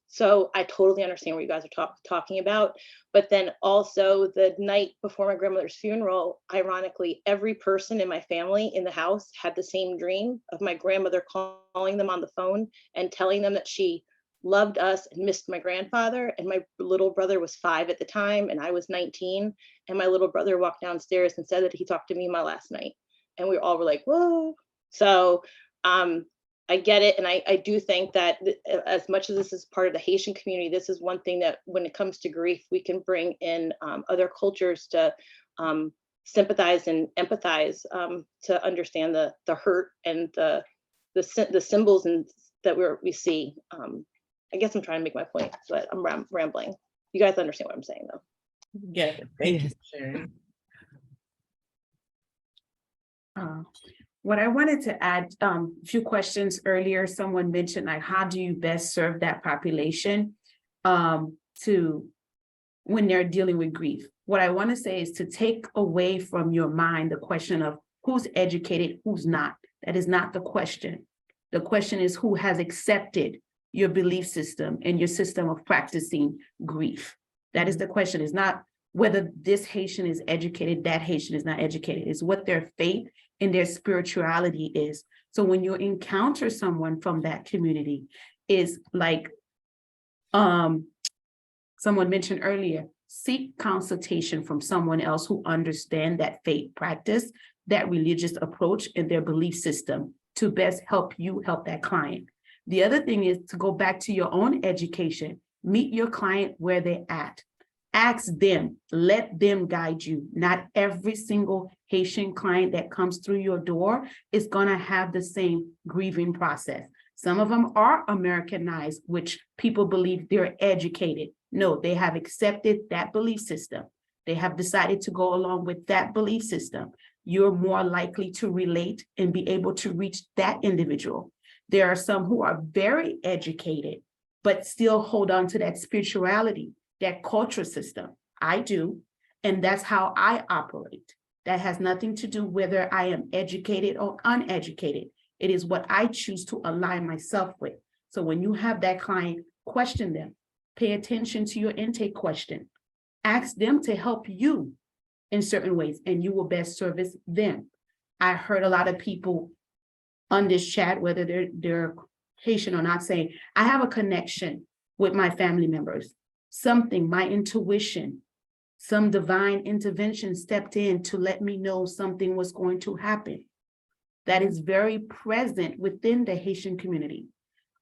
So I totally understand what you guys are talking about. But then also the night before my grandmother's funeral, ironically, every person in my family in the house had the same dream of my grandmother calling them on the phone and telling them that she loved us and missed my grandfather. And my little brother was 5 at the time, and I was 19. And my little brother walked downstairs and said that he talked to me my last night. And we all were like, whoa. So I get it. And I do think that as much as this is part of the Haitian community, this is one thing that when it comes to grief, we can bring in other cultures to sympathize and empathize, to understand the hurt and the symbols and that we see. I guess I'm trying to make my point, but I'm rambling. You guys understand what I'm saying though. Yeah, thank you for sharing. What I wanted to add, a few questions earlier, someone mentioned like, how do you best serve that population to when they're dealing with grief? What I want to say is to take away from your mind the question of who's educated, who's not. That is not the question. The question is who has accepted your belief system and your system of practicing grief. That is the question. It's not whether this Haitian is educated, that Haitian is not educated. It's what their faith and their spirituality is. So when you encounter someone from that community, is like someone mentioned earlier, seek consultation from someone else who understands that faith practice, that religious approach and their belief system to best help you help that client. The other thing is to go back to your own education. Meet your client where they're at. Ask them, let them guide you. Not every single Haitian client that comes through your door is going to have the same grieving process. Some of them are Americanized, which people believe they're educated. No, they have accepted that belief system. They have decided to go along with that belief system. You're more likely to relate and be able to reach that individual. There are some who are very educated, but still hold on to that spirituality, that culture system. I do, and that's how I operate. That has nothing to do whether I am educated or uneducated. It is what I choose to align myself with. So when you have that client, question them. Pay attention to your intake question. Ask them to help you in certain ways, and you will best service them. I heard a lot of people on this chat, whether they're Haitian or not, saying, I have a connection with my family members. Something, my intuition, some divine intervention stepped in to let me know something was going to happen. That is very present within the Haitian community.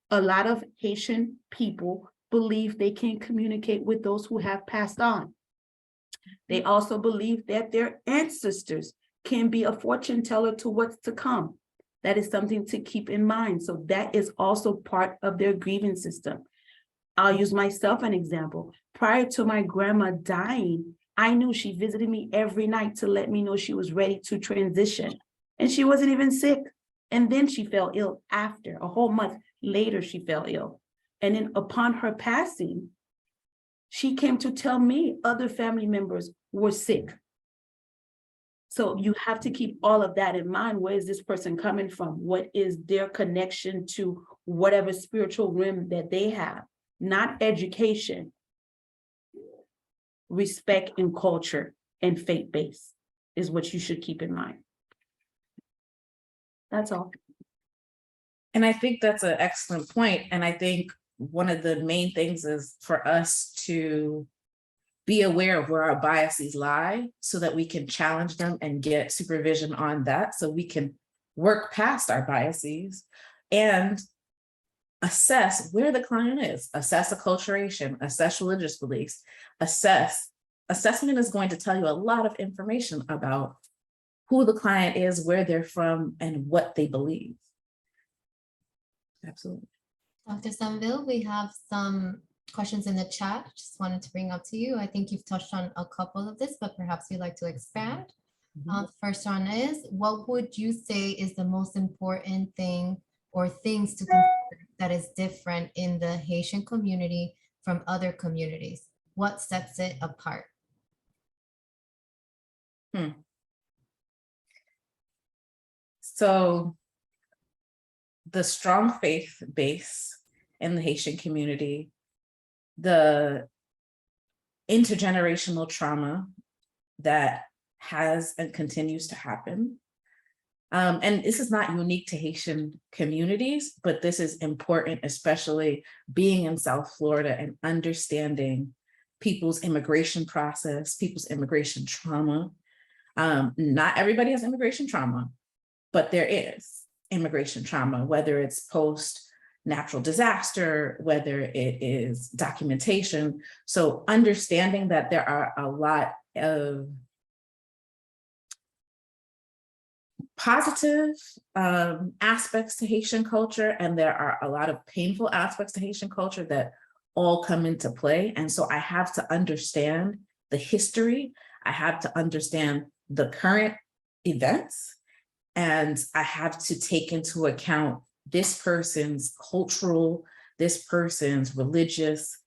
A lot of Haitian people believe they can communicate with those who have passed on. They also believe that their ancestors can be a fortune teller to what's to come. That is something to keep in mind. So that is also part of their grieving system. I'll use myself an example. Prior to my grandma dying, I knew she visited me every night to let me know she was ready to transition. And she wasn't even sick. And then she fell ill after. A whole month later, she fell ill. And then upon her passing, she came to tell me other family members were sick. So you have to keep all of that in mind. Where is this person coming from? What is their connection to whatever spiritual realm that they have? Not education, respect and culture and faith-based is what you should keep in mind. That's all. And I think that's an excellent point. And I think one of the main things is for us to be aware of where our biases lie so that we can challenge them and get supervision on that, so we can work past our biases and assess where the client is, assess acculturation, assess religious beliefs, assessment is going to tell you a lot of information about who the client is, where they're from, and what they believe. Absolutely. Dr. Sainvil, we have some questions in the chat. Just wanted to bring up to you. I think you've touched on a couple of this, but perhaps you'd like to expand. The first one is, what would you say is the most important thing or things to consider that is different in the Haitian community from other communities? What sets it apart? So the strong faith base in the Haitian community, the intergenerational trauma that has and continues to happen. And this is not unique to Haitian communities, but this is important, especially being in South Florida and understanding people's immigration process, people's immigration trauma. Not everybody has immigration trauma, but there is immigration trauma, whether it's post natural disaster, whether it is documentation. So understanding that there are a lot of positive aspects to Haitian culture, and there are a lot of painful aspects to Haitian culture that all come into play. And so I have to understand the history. I have to understand the current events, and I have to take into account this person's cultural, this person's religious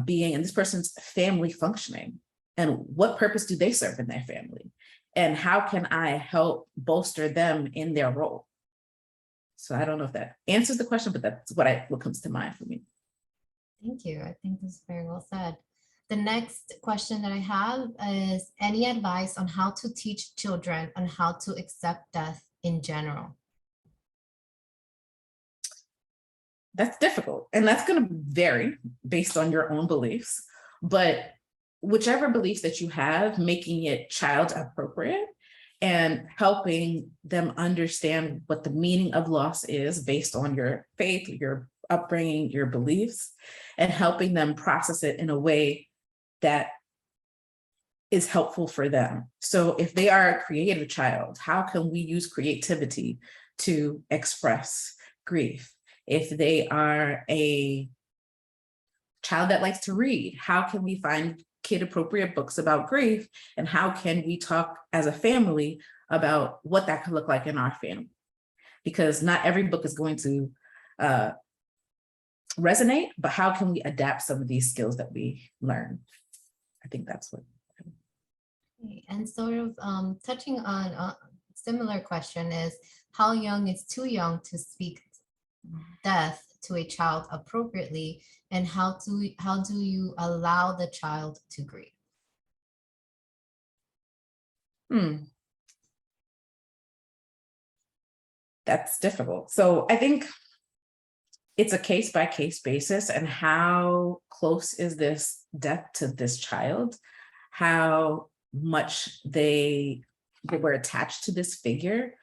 being, and this person's family functioning, and what purpose do they serve in their family, and how can I help bolster them in their role? So I don't know if that answers the question, but that's what comes to mind for me. Thank you. I think this is very well said. The next question that I have is, any advice on how to teach children on how to accept death in general? That's difficult, and that's going to vary based on your own beliefs, but whichever beliefs that you have, making it child appropriate and helping them understand what the meaning of loss is based on your faith, your upbringing, your beliefs, and helping them process it in a way that is helpful for them. So if they are a creative child, how can we use creativity to express grief? If they are a child that likes to read, how can we find kid appropriate books about grief? And how can we talk as a family about what that could look like in our family? Because not every book is going to resonate, but how can we adapt some of these skills that we learn? I think that's what. And sort of touching on a similar question is, how young is too young to speak death to a child appropriately, and how do you allow the child to grieve? That's difficult. So I think it's a case-by-case basis, and how close is this death to this child? How much they were attached to this figure,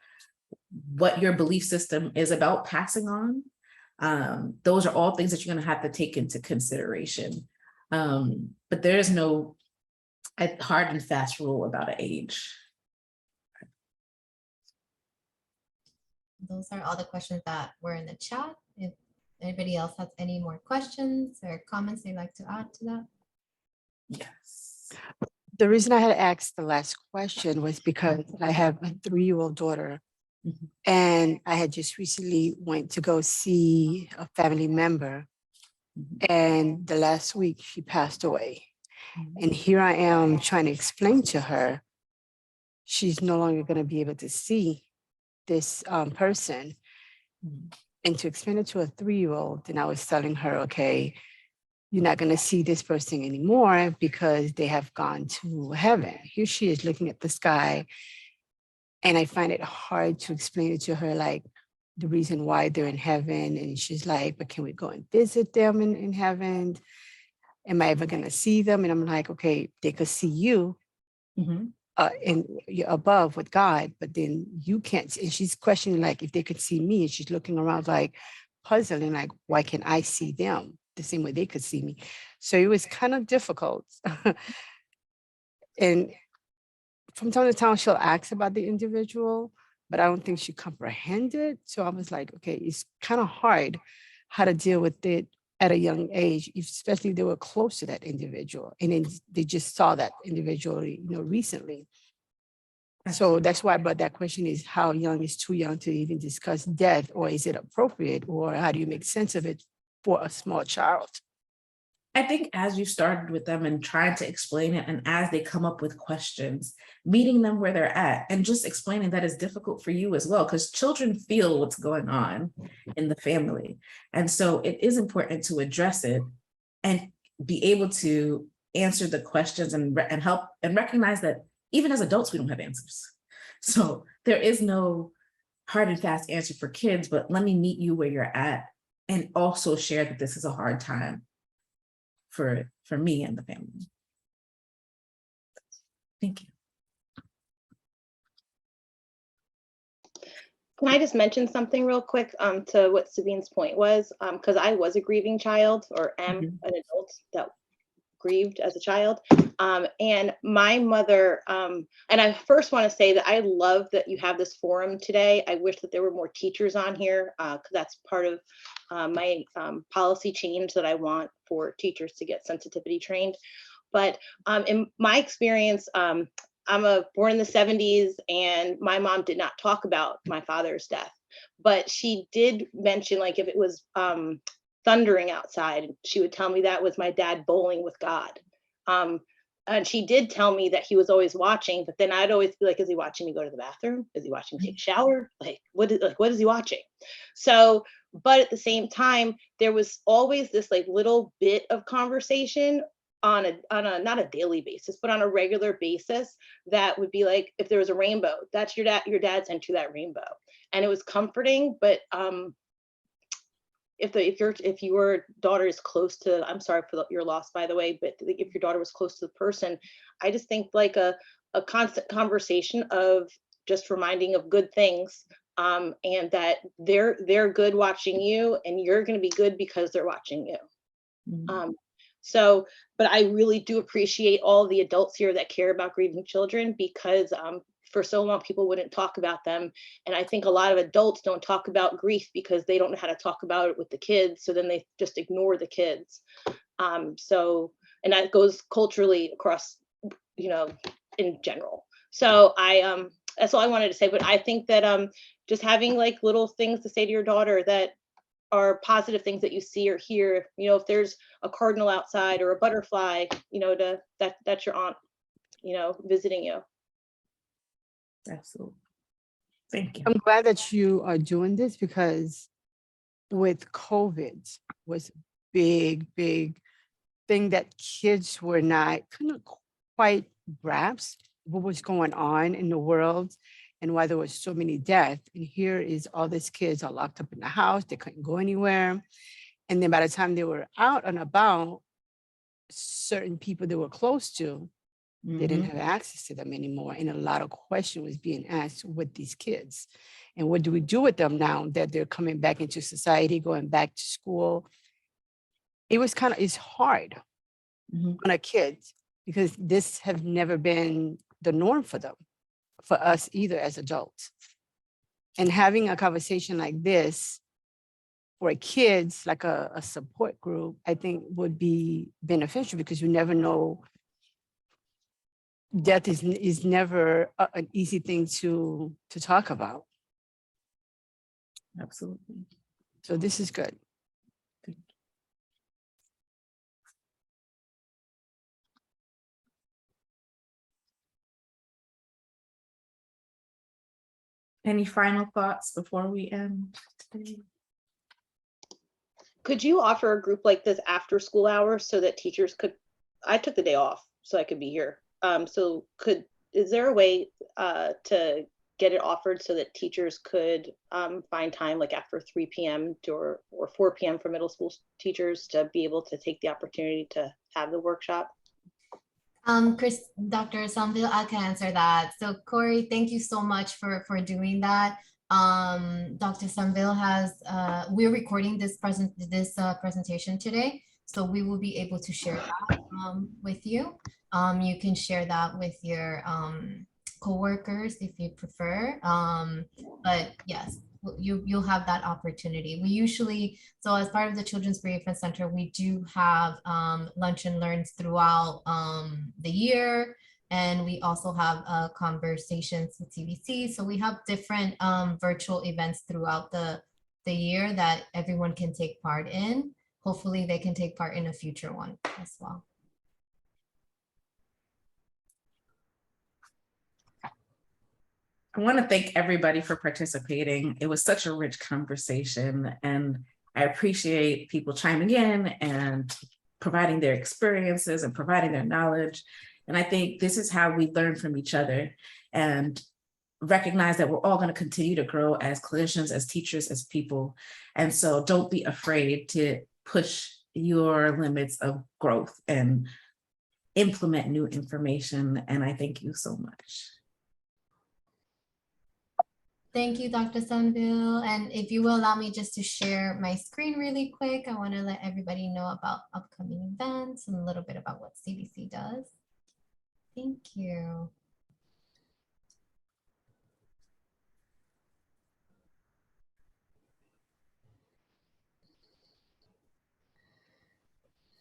what your belief system is about passing on. Those are all things that you're going to have to take into consideration. But there is no hard and fast rule about an age. Those are all the questions that were in the chat. If anybody else has any more questions or comments they'd like to add to that. Yes. The reason I had asked the last question was because I have a 3-year-old daughter, and I had just recently went to go see a family member, and the last week she passed away. And here I am trying to explain to her, she's no longer going to be able to see this person. And to explain it to a 3-year-old, and I was telling her, okay, you're not going to see this person anymore because they have gone to heaven. Here she is looking at the sky. And I find it hard to explain it to her, like the reason why they're in heaven. And she's like, but can we go and visit them in heaven? Am I ever going to see them? And I'm like, okay, they could see you and you're above with God, but then you can't. And she's questioning, like, if they could see me, and she's looking around like puzzling, like, why can't I see them the same way they could see me? So it was kind of difficult. And from time to time, she'll ask about the individual, but I don't think she comprehended. So I was like, okay, it's kind of hard how to deal with it at a young age, especially if they were close to that individual. And then they just saw that individual, recently. So that's why I brought that question, is how young is too young to even discuss death, or is it appropriate, or how do you make sense of it for a small child? I think as you started with them and trying to explain it, and as they come up with questions, meeting them where they're at and just explaining that is difficult for you as well, because children feel what's going on in the family. And so it is important to address it and be able to answer the questions and help and recognize that even as adults, we don't have answers. So there is no hard and fast answer for kids, but let me meet you where you're at and also share that this is a hard time for me and the family. Thank you. Can I just mention something real quick to what Sabine's point was? Because I was a grieving child, or am an adult that grieved as a child. And my mother, and I first want to say that I love that you have this forum today. I wish that there were more teachers on here, because that's part of my policy change that I want for teachers to get sensitivity trained. But in my experience, I'm born in the 70s, and my mom did not talk about my father's death, but she did mention, like, if it was thundering outside, she would tell me that was my dad bowling with God. And she did tell me that he was always watching, but then I'd always be like, is he watching me go to the bathroom? Is he watching me take a shower? What is he watching? So, but at the same time, there was always this like little bit of conversation on a not a daily basis, but on a regular basis, that would be like, if there was a rainbow, that's your dad sent you that rainbow. And it was comforting, but if your daughter is close to, I'm sorry for your loss, by the way, but if your daughter was close to the person, I just think like a constant conversation of, just reminding of good things, and that they're good watching you, and you're going to be good because they're watching you. So, but I really do appreciate all the adults here that care about grieving children, because for so long people wouldn't talk about them. And I think a lot of adults don't talk about grief because they don't know how to talk about it with the kids. So then they just ignore the kids. So, and that goes culturally across, you know, in general. So that's all I wanted to say. But I think that just having like little things to say to your daughter that are positive things that you see or hear, you know, if there's a cardinal outside or a butterfly, you know, that's your aunt, you know, visiting you. Absolutely. Thank you. I'm glad that you are doing this, because with COVID was a big thing that kids couldn't quite grasp what was going on in the world and why there was so many deaths. And here is all these kids are locked up in the house. They couldn't go anywhere. And then by the time they were out and about, certain people they were close to, they didn't have access to them anymore. And a lot of questions was being asked with these kids. And what do we do with them now that they're coming back into society, going back to school? It's hard on a kid, because this have never been the norm for them, for us either as adults. And having a conversation like this for kids, like a support group, I think would be beneficial, because you never know. Death is never an easy thing to talk about. Absolutely. So this is good. Any final thoughts before we end today? Could you offer a group like this after school hours so that teachers could, I took the day off so I could be here. So is there a way to get it offered so that teachers could find time like after 3 p.m. or 4 p.m. for middle school teachers to be able to take the opportunity to have the workshop? Dr. Sainvil, I can answer that. So Corey, thank you so much for doing that. Dr. Sainvil we're recording this presentation today, so we will be able to share that with you. You can share that with your coworkers if you prefer. But yes, you'll have that opportunity. We usually, so as part of the Children's Bereavement Center, we do have lunch and learns throughout the year. And we also have conversations with CBC. So we have different virtual events throughout the year that everyone can take part in. Hopefully they can take part in a future one as well. I want to thank everybody for participating. It was such a rich conversation, and I appreciate people chiming in and providing their experiences and providing their knowledge. And I think this is how we learn from each other and recognize that we're all going to continue to grow as clinicians, as teachers, as people. And so don't be afraid to push your limits of growth and implement new information. And I thank you so much. Thank you, Dr. Sainvil. And if you will allow me just to share my screen really quick, I want to let everybody know about upcoming events and a little bit about what CBC does. Thank you.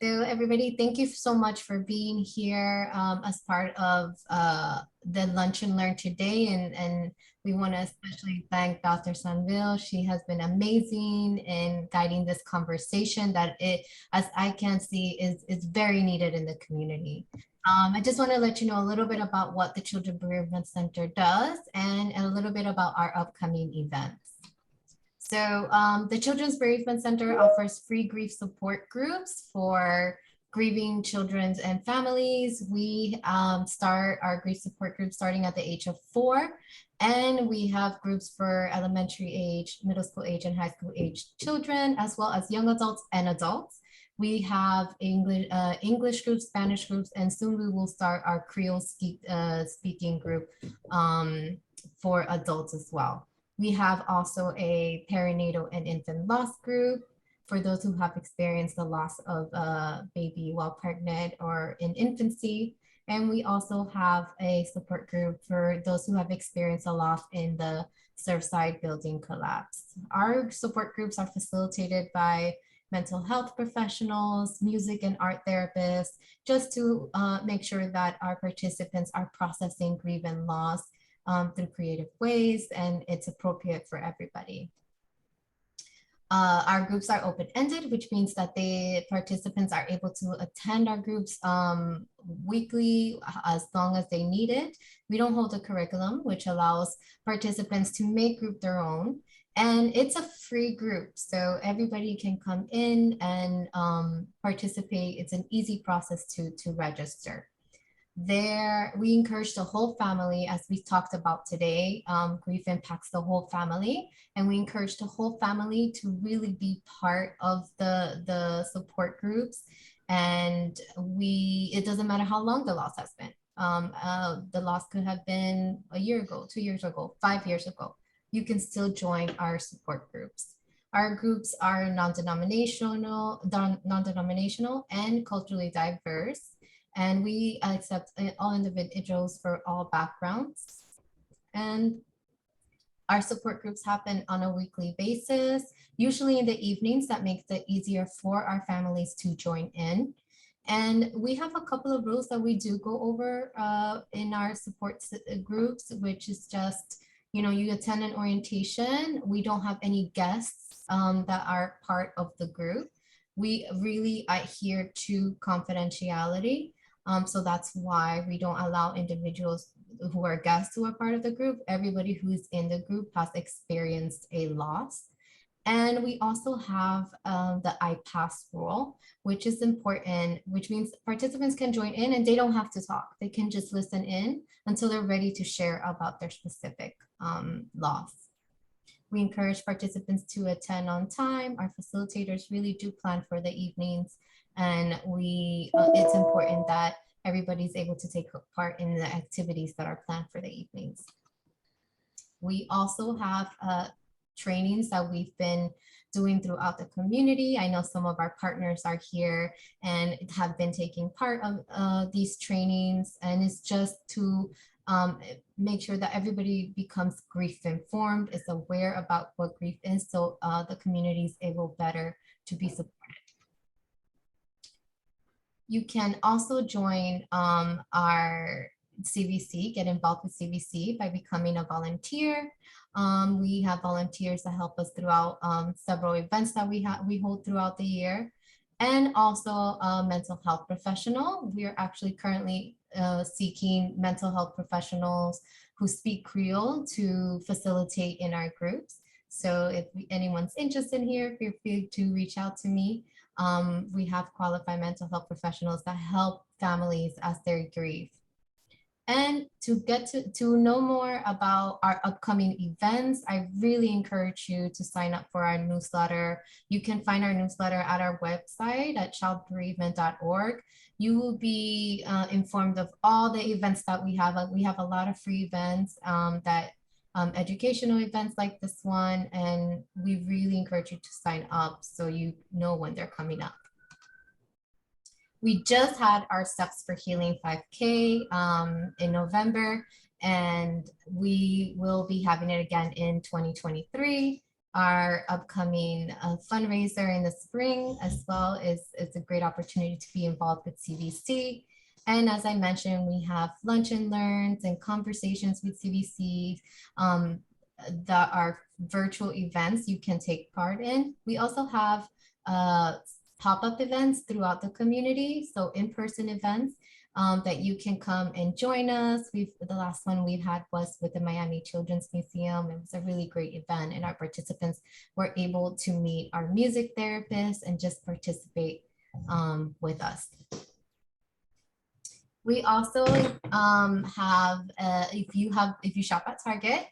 So everybody, thank you so much for being here as part of the Lunch and Learn today. And we want to especially thank Dr. Sainvil. She has been amazing in guiding this conversation that as I can see, is very needed in the community. I just want to let you know a little bit about what the Children's Bereavement Center does and a little bit about our upcoming events. So the Children's Bereavement Center offers free grief support groups for grieving children and families. We start our grief support group starting at the age of 4, and we have groups for elementary age, middle school age, and high school age children, as well as young adults and adults. We have English groups, Spanish groups, and soon we will start our Creole speaking group for adults as well. We have also a perinatal and infant loss group for those who have experienced the loss of a baby while pregnant or in infancy. And we also have a support group for those who have experienced a loss in the Surfside building collapse. Our support groups are facilitated by mental health professionals, music and art therapists, just to make sure that our participants are processing grief and loss through creative ways, and it's appropriate for everybody. Our groups are open-ended, which means that the participants are able to attend our groups weekly as long as they need it. We don't hold a curriculum, which allows participants to make group their own. And it's a free group, so everybody can come in and participate. It's an easy process to register. There, we encourage the whole family, as we talked about today. Grief impacts the whole family, and we encourage the whole family to really be part of the support groups. And it doesn't matter how long the loss has been. The loss could have been a year ago, 2 years ago, 5 years ago. You can still join our support groups. Our groups are non-denominational and culturally diverse. And we accept all individuals for all backgrounds. And our support groups happen on a weekly basis, usually in the evenings. That makes it easier for our families to join in. And we have a couple of rules that we do go over in our support groups, which is just, you attend an orientation. We don't have any guests that are part of the group. We really adhere to confidentiality. So that's why we don't allow individuals who are guests who are part of the group. Everybody who's in the group has experienced a loss. And we also have the I-PASS rule, which is important, which means participants can join in and they don't have to talk. They can just listen in until they're ready to share about their specific loss. We encourage participants to attend on time. Our facilitators really do plan for the evenings, and it's important that everybody's able to take part in the activities that are planned for the evenings. We also have trainings that we've been doing throughout the community. I know some of our partners are here and have been taking part of these trainings, and it's just to make sure that everybody becomes grief informed, is aware about what grief is, so the community is able better to be supported. You can also join our CBC, get involved with CBC by becoming a volunteer. We have volunteers that help us throughout several events that we hold throughout the year, and also a mental health professional. We are actually currently seeking mental health professionals who speak Creole to facilitate in our groups. So if anyone's interested here, feel free to reach out to me. We have qualified mental health professionals that help families as they grieve. And to get to know more about our upcoming events, I really encourage you to sign up for our newsletter. You can find our newsletter at our website at childbereavement.org. You will be informed of all the events that we have. We have a lot of free events, educational events like this one, and we really encourage you to sign up so you know when they're coming up. We just had our Steps for Healing 5K in November, and we will be having it again in 2023. Our upcoming fundraiser in the spring as well is a great opportunity to be involved with CBC. And as I mentioned, we have lunch and learns and conversations with CBC that are virtual events you can take part in. We also have pop-up events throughout the community, so in-person events that you can come and join us. The last one we had was with the Miami Children's Museum. It was a really great event, and our participants were able to meet our music therapists and just participate with us. We also have, if you shop at Target,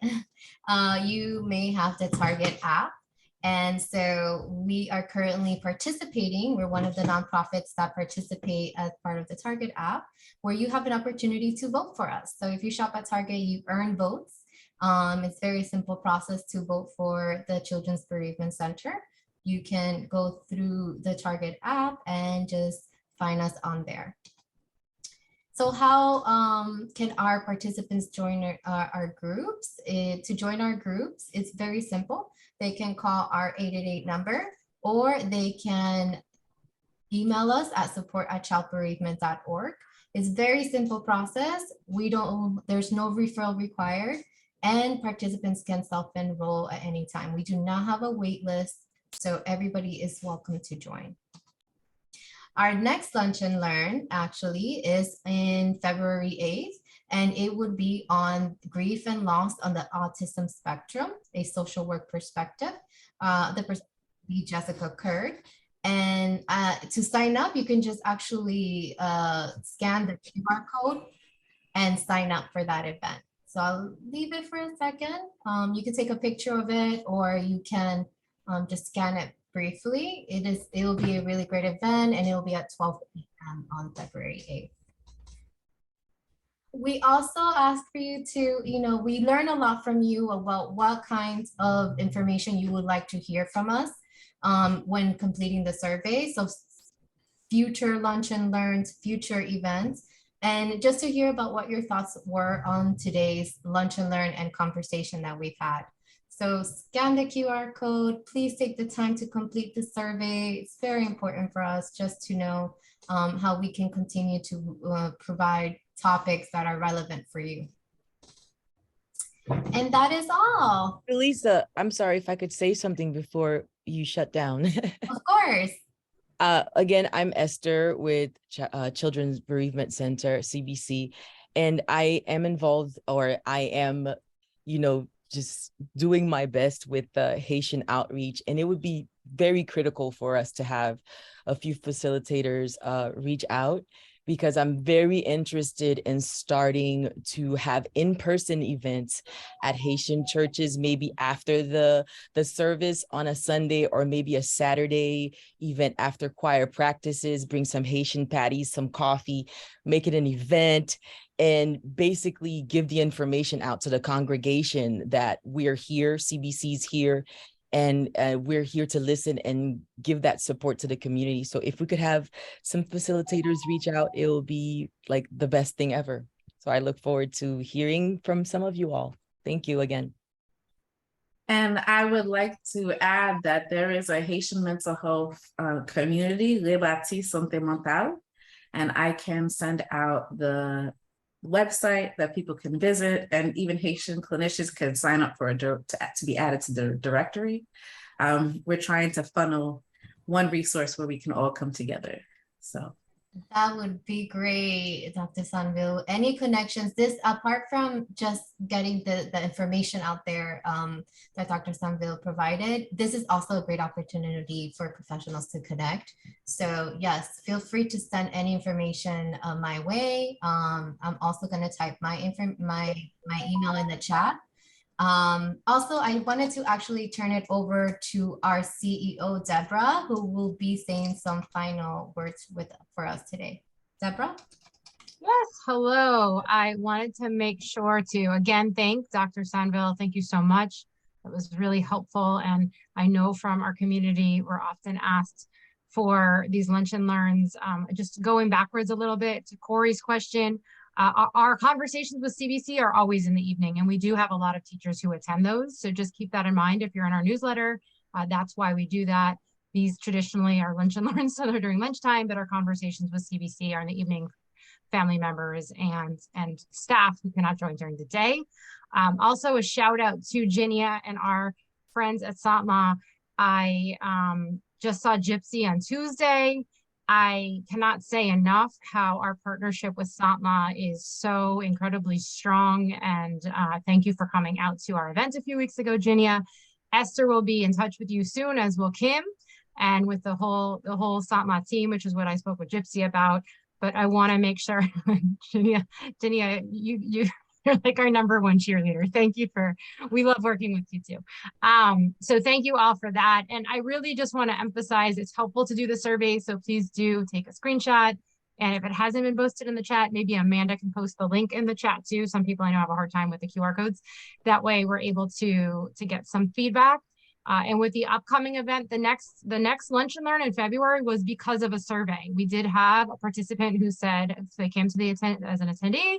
you may have the Target app. And so we are currently participating. We're one of the nonprofits that participate as part of the Target app, where you have an opportunity to vote for us. So if you shop at Target, you earn votes It's very simple process to vote for the Children's Bereavement Center. You can go through the Target app and just find us on there. So how can our participants join our groups? To join our groups, it's very simple. They can call our 888 number, or they can email us at support@childbereavement.org. It's very simple process. There's no referral required, and participants can self-enroll at any time. We do not have a wait list, so everybody is welcome to join. Our next Lunch and Learn actually is in February 8th, and it would be on grief and loss on the autism spectrum, a social work perspective. The perspective will be Jessica Kurd. And to sign up, you can just actually scan the QR code and sign up for that event. So I'll leave it for a second. You can take a picture of it, or you can just scan it briefly. It'll be a really great event, and it'll be at 12 p.m. on February 8th. We also ask for you to, we learn a lot from you about what kinds of information you would like to hear from us when completing the survey. So future Lunch and Learns, future events, and just to hear about what your thoughts were on today's Lunch and Learn and conversation that we've had. So scan the QR code. Please take the time to complete the survey. It's very important for us just to know how we can continue to provide topics that are relevant for you. And that is all. Lisa, I'm sorry if I could say something before you shut down. Of course. Again, I'm Esther with Children's Bereavement Center, CBC, and I am involved, or I am, just doing my best with the Haitian outreach. And it would be very critical for us to have a few facilitators reach out, because I'm very interested in starting to have in-person events at Haitian churches, maybe after the service on a Sunday, or maybe a Saturday event after choir practices, bring some Haitian patties, some coffee, make it an event, and basically give the information out to the congregation that we're here, CBC's here, and we're here to listen and give that support to the community. So if we could have some facilitators reach out, it will be like the best thing ever. So I look forward to hearing from some of you all. Thank you again. And I would like to add that there is a Haitian mental health community, Rebati Santé Mentale, and I can send out the website that people can visit, and even Haitian clinicians can sign up for to be added to the directory. We're trying to funnel one resource where we can all come together. So that would be great, Dr. Sainvil. Any connections? This, apart from just getting the information out there that Dr. Sainvil provided, this is also a great opportunity for professionals to connect. So yes, feel free to send any information my way. I'm also going to type my email in the chat. Also, I wanted to actually turn it over to our CEO, Deborah, who will be saying some final words for us today. Deborah? Yes, hello. I wanted to make sure to, again, thank Dr. Sainvil. Thank you so much. It was really helpful. And I know from our community, we're often asked for these Lunch and Learns. Just going backwards a little bit to Corey's question, our conversations with CBC are always in the evening, and we do have a lot of teachers who attend those. So just keep that in mind if you're in our newsletter. That's why we do that. These traditionally are Lunch and Learns, so they're during lunchtime, but our conversations with CBC are in the evening, family members and staff who cannot join during the day. Also a shout out to Ginia and our friends at SATMA. I just saw Gypsy on Tuesday. I cannot say enough how our partnership with SATMA is so incredibly strong, and thank you for coming out to our event a few weeks ago, Ginia. Esther will be in touch with you soon, as will Kim, and with the whole SATMA team, which is what I spoke with Gypsy about. But I want to make sure, Ginia, you're like our #1 cheerleader. Thank you we love working with you too. So thank you all for that. And I really just want to emphasize it's helpful to do the survey. So please do take a screenshot And if it hasn't been posted in the chat, maybe Amanda can post the link in the chat too. Some people I know have a hard time with the QR codes. That way we're able to get some feedback. And with the upcoming event, the next Lunch and Learn in February was because of a survey. We did have a participant who said, so they came to the as an attendee,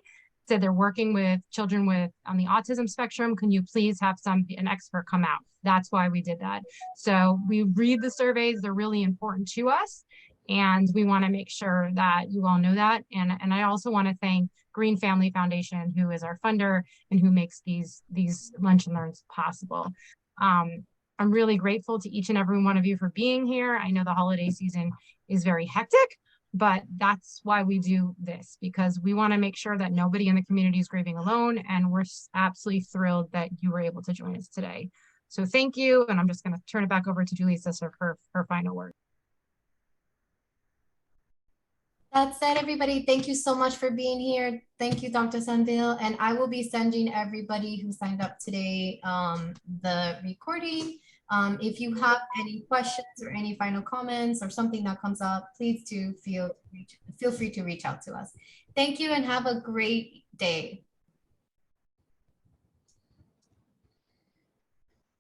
said they're working with children on the autism spectrum. Can you please have an expert come out? That's why we did that. So we read the surveys, they're really important to us. And we want to make sure that you all know that. And I also want to thank Green Family Foundation, who is our funder and who makes these Lunch and Learns possible. I'm really grateful to each and every one of you for being here. I know the holiday season is very hectic, but that's why we do this, because we want to make sure that nobody in the community is grieving alone. And we're absolutely thrilled that you were able to join us today. So thank you. And I'm just going to turn it back over to Julissa for her final word. That said, everybody, thank you so much for being here. Thank you, Dr. Sainvil. And I will be sending everybody who signed up today the recording. If you have any questions or any final comments or something that comes up, please do feel free to reach out to us. Thank you and have a great day.